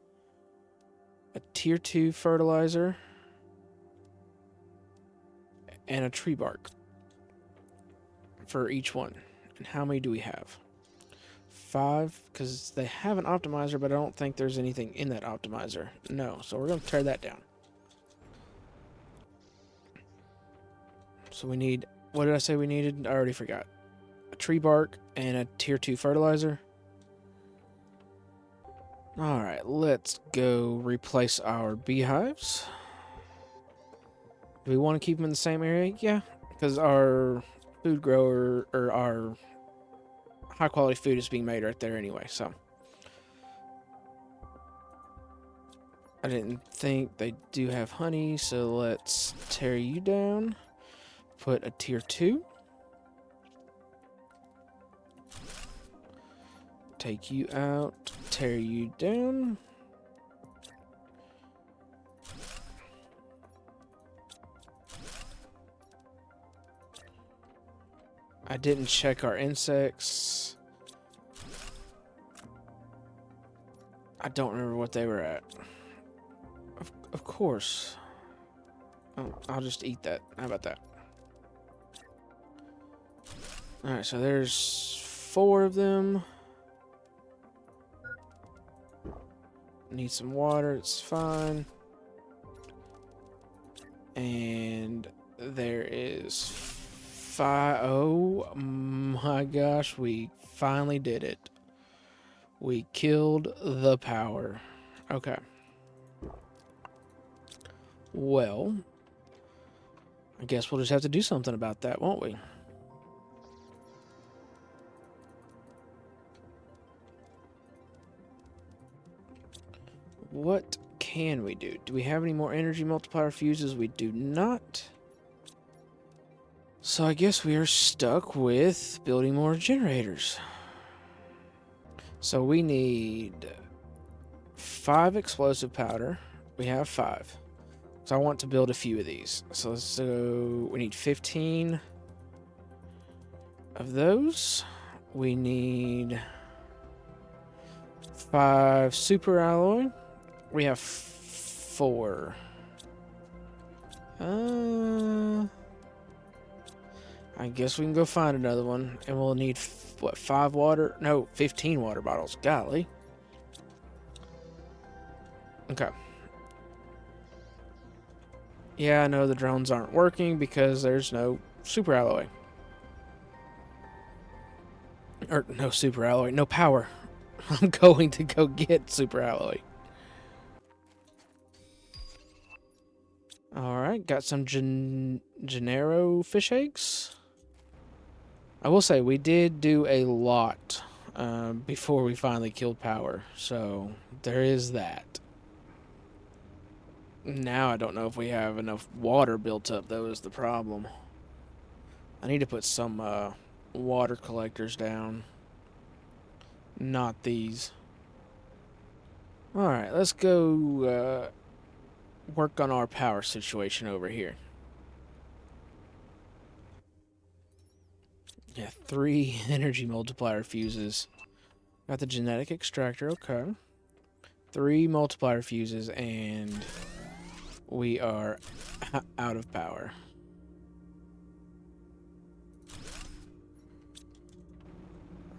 a tier 2 fertilizer and a tree bark for each one. And how many do we have? 5, because they have an optimizer, but I don't think there's anything in that optimizer. No, so we're going to tear that down. So we need, what did I say we needed? I already forgot. A tree bark and a tier 2 fertilizer. Alright, let's go replace our beehives. Do we want to keep them in the same area? Yeah, because our food grower, or our high quality food is being made right there anyway, so. I didn't think they do have honey, so let's tear you down. Put a tier 2. Take you out, tear you down. I didn't check our insects. I don't remember what they were at. Of course. Oh, I'll just eat that. How about that? Alright, so there's 4 of them. Need some water, it's fine. And there is 5. Oh my gosh, we finally did it. We killed the power. Okay. Well, I guess we'll just have to do something about that, won't we? What can we do? Do we have any more energy multiplier fuses? We do not. So I guess we are stuck with building more generators. So we need 5 explosive powder. We have 5. So I want to build a few of these. So we need 15 of those. We need 5 super alloy. We have 4. I guess we can go find another one. And we'll need, what, 5 water? No, 15 water bottles. Golly. Okay. Yeah, I know the drones aren't working because there's no super alloy. Or, no super alloy. No power. I'm going to go get super alloy. Alright, got some Gennaro fish eggs. I will say, we did do a lot before we finally killed power. So, there is that. Now I don't know if we have enough water built up, though, is the problem. I need to put some water collectors down. Not these. Alright, let's go work on our power situation over here. Yeah, 3 energy multiplier fuses. Got the genetic extractor, okay. 3 multiplier fuses, and we are out of power.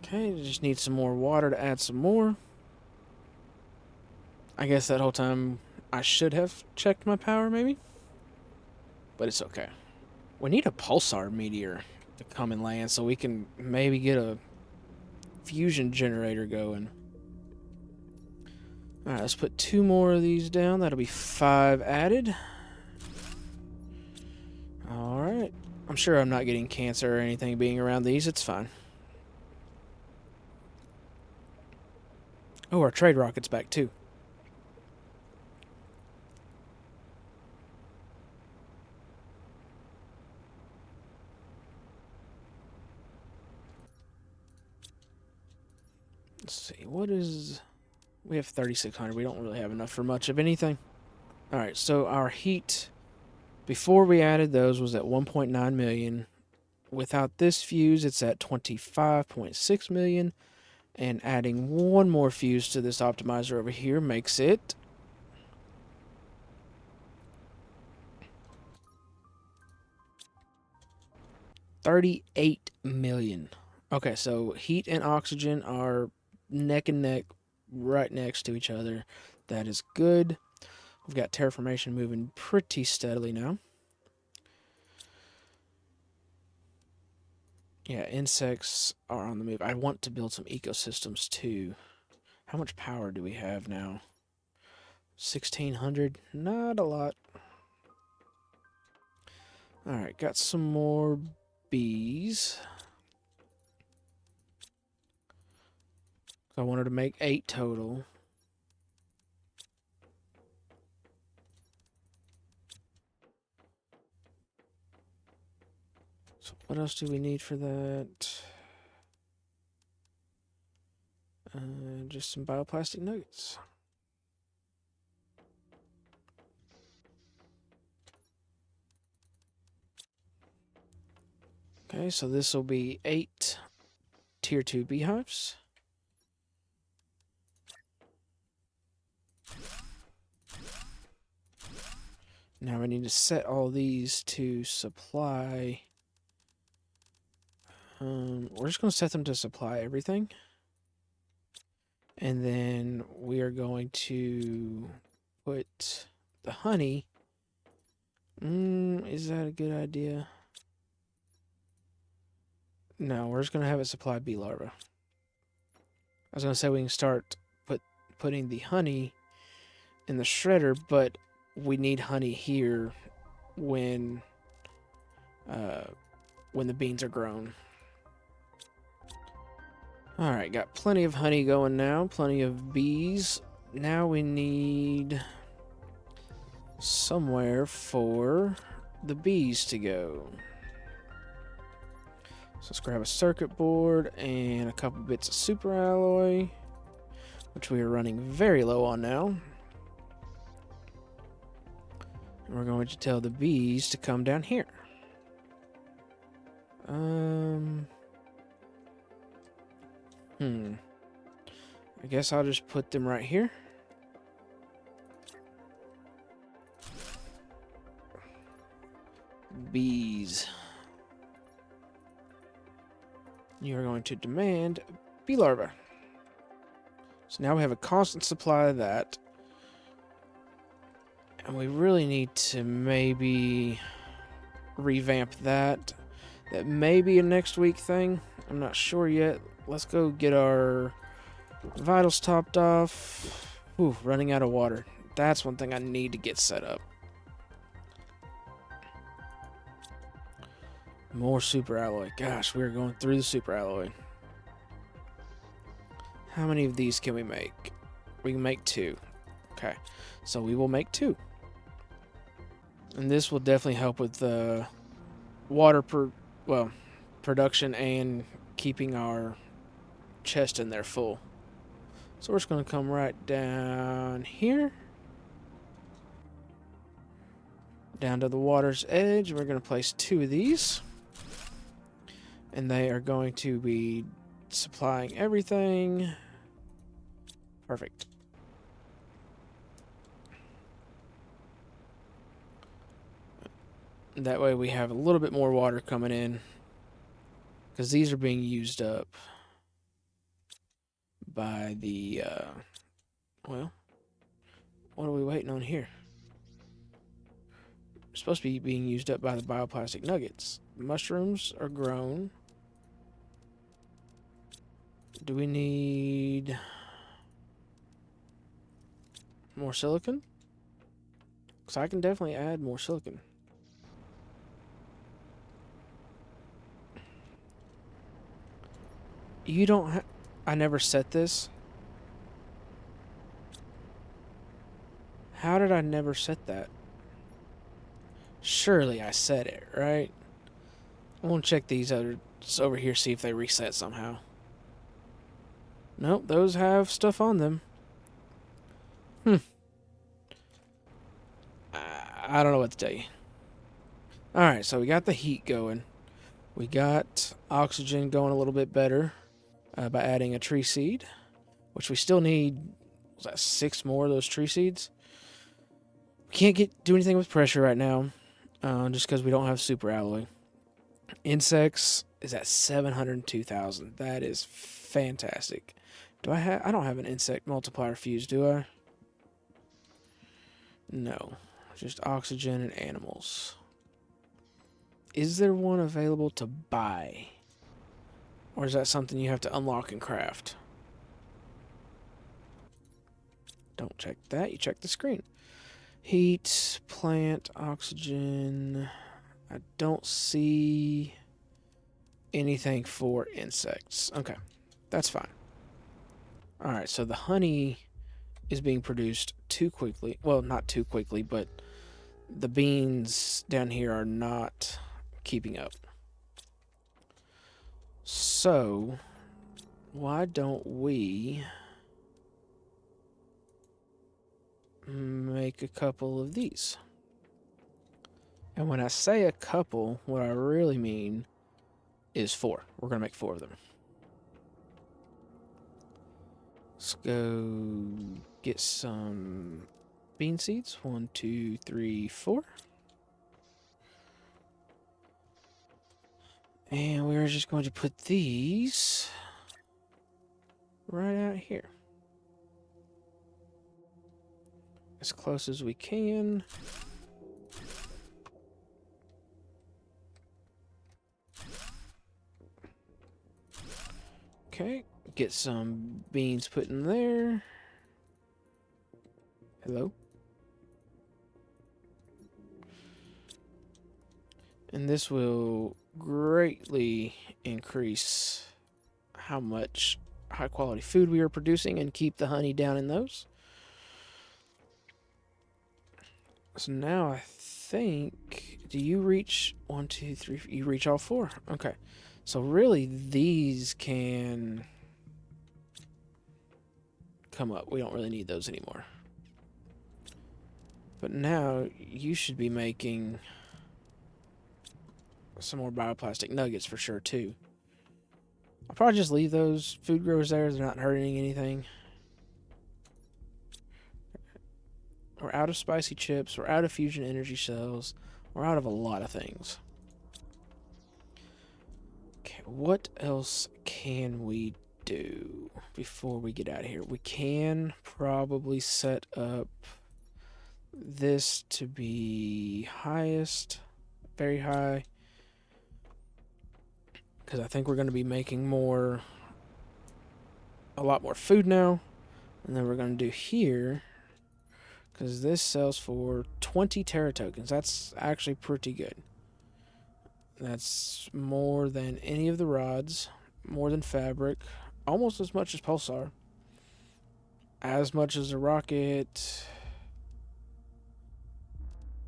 Okay, just need some more water to add some more. I guess that whole time I should have checked my power, maybe? But it's okay. We need a pulsar meteor to come and land so we can maybe get a fusion generator going. Alright, let's put 2 more of these down. That'll be 5 added. Alright. I'm sure I'm not getting cancer or anything being around these. It's fine. Oh, our trade rocket's back too. Let's see. What is... We have 3,600. We don't really have enough for much of anything. Alright, so our heat... Before we added those was at 1.9 million. Without this fuse, it's at 25.6 million. And adding one more fuse to this optimizer over here makes it 38 million. Okay, so heat and oxygen are neck and neck, right next to each other. That is good. We've got terraformation moving pretty steadily now. Yeah, insects are on the move. I want to build some ecosystems too. How much power do we have now? 1,600? Not a lot. Alright, got some more bees. I wanted to make 8 total. So what else do we need for that? Just some bioplastic nuggets. Okay, so this will be 8 tier 2 beehives. Now we need to set all these to supply. We're just going to set them to supply everything. And then we are going to put the honey. Is that a good idea? No, we're just going to have it supply bee larvae. I was going to say we can start putting the honey in the shredder, but we need honey here when the beans are grown. Alright, got plenty of honey going now, plenty of bees. Now we need somewhere for the bees to go. So let's grab a circuit board and a couple bits of super alloy, which we are running very low on now. And we're going to tell the bees to come down here. I guess I'll just put them right here. Bees. You are going to demand bee larvae. So now we have a constant supply of that. And we really need to maybe revamp that. That may be a next week thing. I'm not sure yet. Let's go get our vitals topped off. Ooh, running out of water. That's one thing I need to get set up. More super alloy. Gosh, we're going through the super alloy. How many of these can we make? We can make 2. Okay, so we will make 2. And this will definitely help with the water production and keeping our chest in there full. So we're just going to come right down here. Down to the water's edge. We're going to place 2 of these. And they are going to be supplying everything. Perfect. That way we have a little bit more water coming in, because these are being used up. by the, well, what are we waiting on here? It's supposed to be being used up by the bioplastic nuggets. Mushrooms are grown. Do we need more silicon? Because I can definitely add more silicon. You don't have... I never set this. How did I never set that? Surely I set it, right? I want to check these others over here, see if they reset somehow. Nope, those have stuff on them. I don't know what to tell you. Alright, so we got the heat going. We got oxygen going a little bit better by adding a tree seed, which we still need, was that 6 more of those tree seeds? We can't do anything with pressure right now, just because we don't have super alloy. Insects is at 702,000. That is fantastic. I don't have an insect multiplier fuse, do I? No. Just oxygen and animals. Is there one available to buy? Or is that something you have to unlock and craft? Don't check that. You check the screen. Heat, plant, oxygen. I don't see anything for insects. Okay, that's fine. Alright, so the honey is being produced too quickly. Well, not too quickly, but the beans down here are not keeping up. So, why don't we make a couple of these? And when I say a couple, what I really mean is 4. We're going to make 4 of them. Let's go get some bean seeds. 1, 2, 3, 4. And we're just going to put these right out here. As close as we can. Okay, get some beans put in there. Hello? And this will greatly increase how much high quality food we are producing and keep the honey down in those. So now I think, do you reach 1, 2, 3? You reach all 4. Okay. So really these can come up. We don't really need those anymore. But now you should be making some more bioplastic nuggets for sure too. I'll probably just leave those food growers there. They're not hurting anything. We're out of spicy chips. We're out of fusion energy cells. We're out of a lot of things. Okay, what else can we do before we get out of here? We can probably set up this to be highest, very high, because I think we're going to be making a lot more food now. And then we're going to do here, because this sells for 20 Terra tokens. That's actually pretty good. That's more than any of the rods, more than fabric, almost as much as pulsar, as much as a rocket,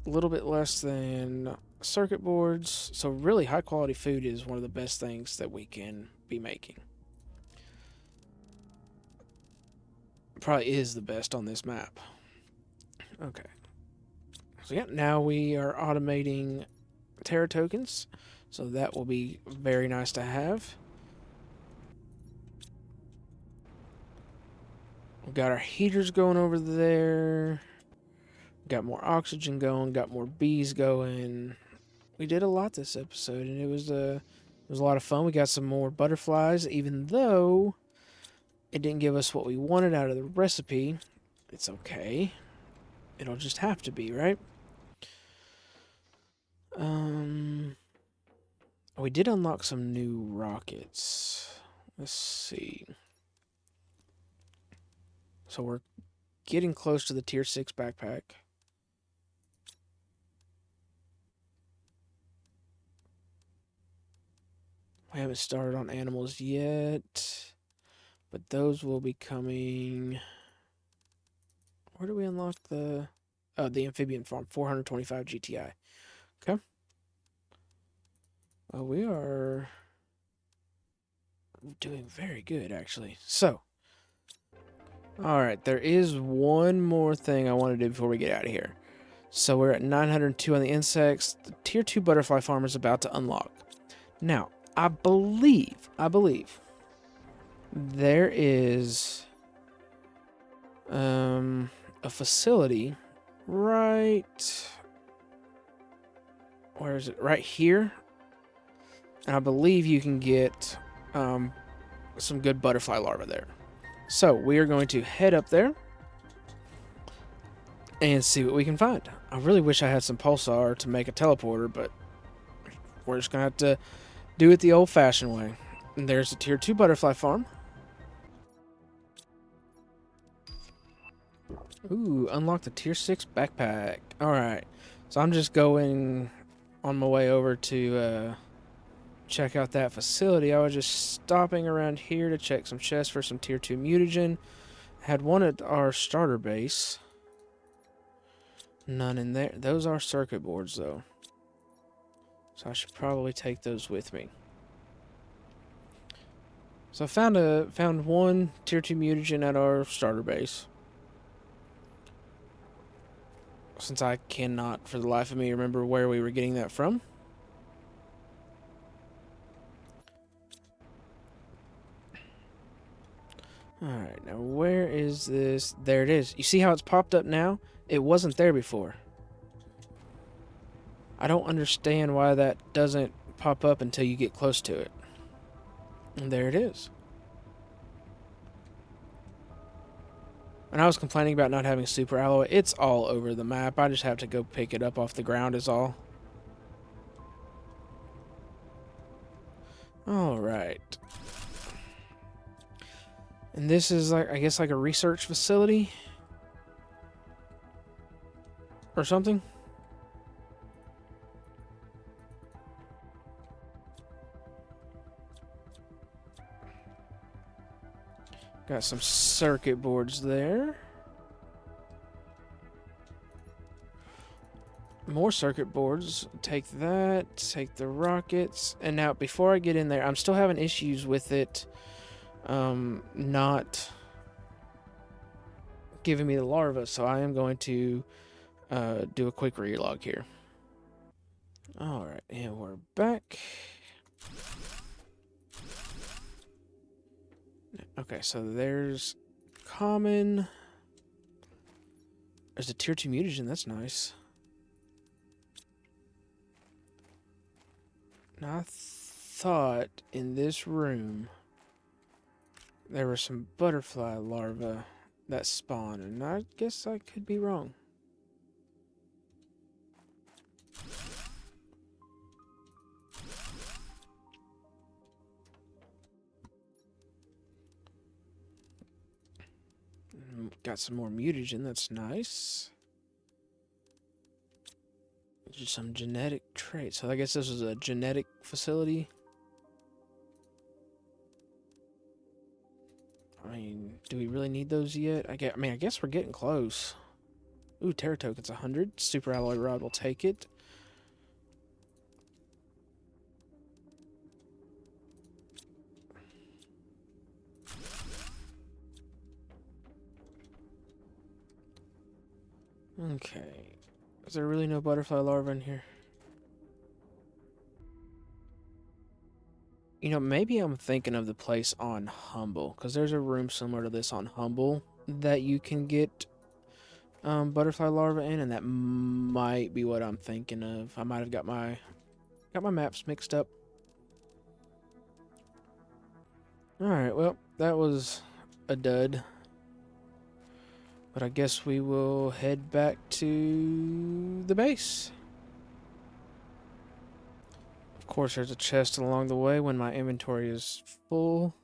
a little bit less than circuit boards. So really high quality food is one of the best things that we can be making. Probably is the best on this map. Okay. So yeah, now we are automating Terra tokens, so that will be very nice to have. We've got our heaters going over there. Got more oxygen going. Got more bees going. We did a lot this episode, and it was a lot of fun. We got some more butterflies, even though It didn't give us what we wanted out of the recipe. It's okay. It'll just have to be, right? We did unlock some new rockets. Let's see. So we're getting close to the tier 6 backpack. We haven't started on animals yet, but those will be coming. Where do we unlock the amphibian farm? 425 GTI. Okay. Well, we are doing very good, actually. So, all right, there is one more thing I want to do before we get out of here. So we're at 902 on the insects. The tier 2 butterfly farm is about to unlock. Now, I believe there is a facility right, where is it? Right here. And I believe you can get some good butterfly larvae there. So we are going to head up there and see what we can find. I really wish I had some pulsar to make a teleporter, but we're just going to have to do it the old-fashioned way. And there's a tier 2 butterfly farm. Ooh, unlock the tier 6 backpack. Alright, so I'm just going on my way over to check out that facility. I was just stopping around here to check some chests for some tier 2 mutagen. Had one at our starter base. None in there. Those are circuit boards, though. So I should probably take those with me. So I found one tier 2 mutagen at our starter base. Since I cannot, for the life of me, remember where we were getting that from. Alright, now where is this? There it is. You see how it's popped up now? It wasn't there before. I don't understand why that doesn't pop up until you get close to it. And there it is. And I was complaining about not having super alloy. It's all over the map. I just have to go pick it up off the ground is all. Alright. And this is like, I guess, like a research facility? Or something? Got some circuit boards there. More circuit boards. Take that. Take the rockets. And now, before I get in there, I'm still having issues with it not giving me the larva. So I am going to do a quick relog here. Alright, and we're back. Okay, so there's common. There's a tier 2 mutagen, that's nice. Now I thought in this room there were some butterfly larvae that spawn, and I guess I could be wrong. Got some more mutagen, that's nice. Just some genetic traits. So I guess this is a genetic facility. I mean, do we really need those yet? I guess we're getting close. Ooh, Terra Token's 100. Super Alloy Rod will take it. Okay. Is there really no butterfly larva in here? You know, maybe I'm thinking of the place on Humble, because there's a room similar to this on Humble that you can get butterfly larva in, and that might be what I'm thinking of. I might have got my maps mixed up. All right, well, that was a dud. But I guess we will head back to the base. Of course, there's a chest along the way when my inventory is full.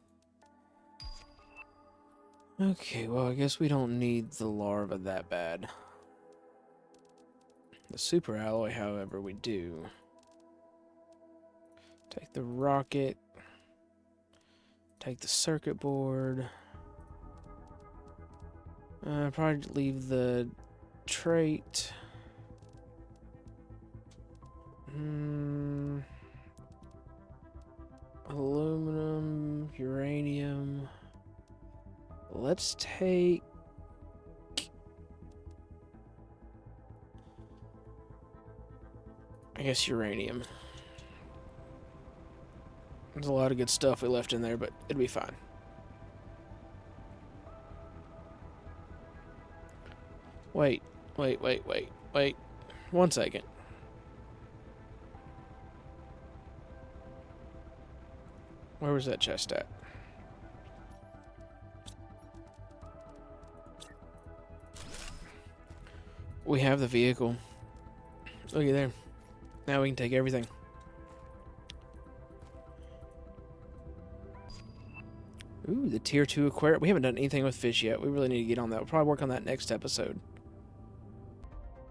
Okay, well, I guess we don't need the larva that bad. The super alloy, however, we do. Take the rocket. Take the circuit board. Probably leave the trait. Aluminum, uranium. Let's take... I guess uranium. There's a lot of good stuff we left in there, but it'll be fine. Wait. 1 second. Where was that chest at? We have the vehicle. Look at there. Now we can take everything. Ooh, the tier 2 aquarium. We haven't done anything with fish yet. We really need to get on that. We'll probably work on that next episode.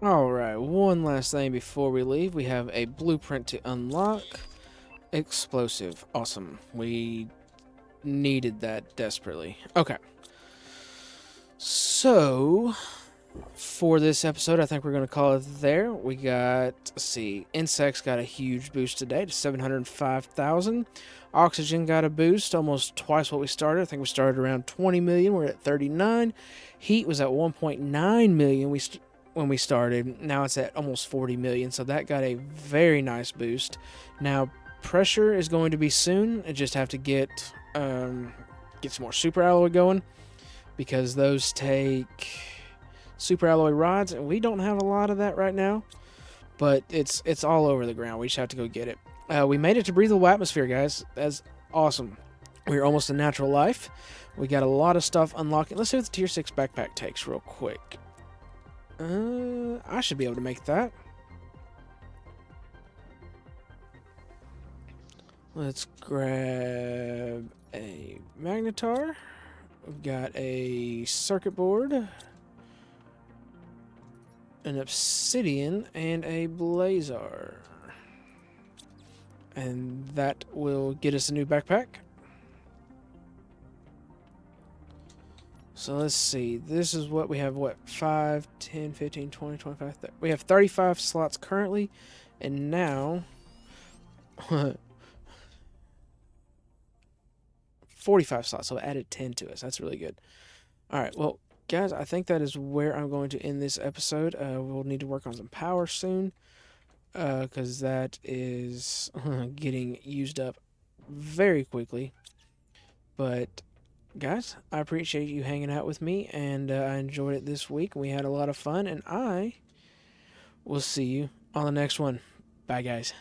Alright, one last thing before we leave. We have a blueprint to unlock. Explosive. Awesome. We needed that desperately. Okay. So, for this episode, I think we're going to call it there. We got, let's see, insects got a huge boost today to 705,000. Oxygen got a boost, almost twice what we started. I think we started around 20 million. We're at 39. Heat was at 1.9 million when we started. Now it's at almost 40 million, so that got a very nice boost. Now, pressure is going to be soon. I just have to get some more super alloy going, because those take super alloy rods, and we don't have a lot of that right now, but it's all over the ground. We just have to go get it. We made it to breathable atmosphere, guys. That's awesome. We're almost a natural life. We got a lot of stuff unlocking. Let's see what the tier 6 backpack takes real quick. I should be able to make that. Let's grab a magnetar. We've got a circuit board, an obsidian, and a blazar. And that will get us a new backpack. So let's see. This is what we have, what, 5, 10, 15, 20, 25, 30. We have 35 slots currently, and now 45 slots, so it added 10 to us. That's really good. All right, well, guys, I think that is where I'm going to end this episode. We'll need to work on some power soon, because that is getting used up very quickly. But, guys, I appreciate you hanging out with me, and I enjoyed it this week. We had a lot of fun, and I will see you on the next one. Bye, guys.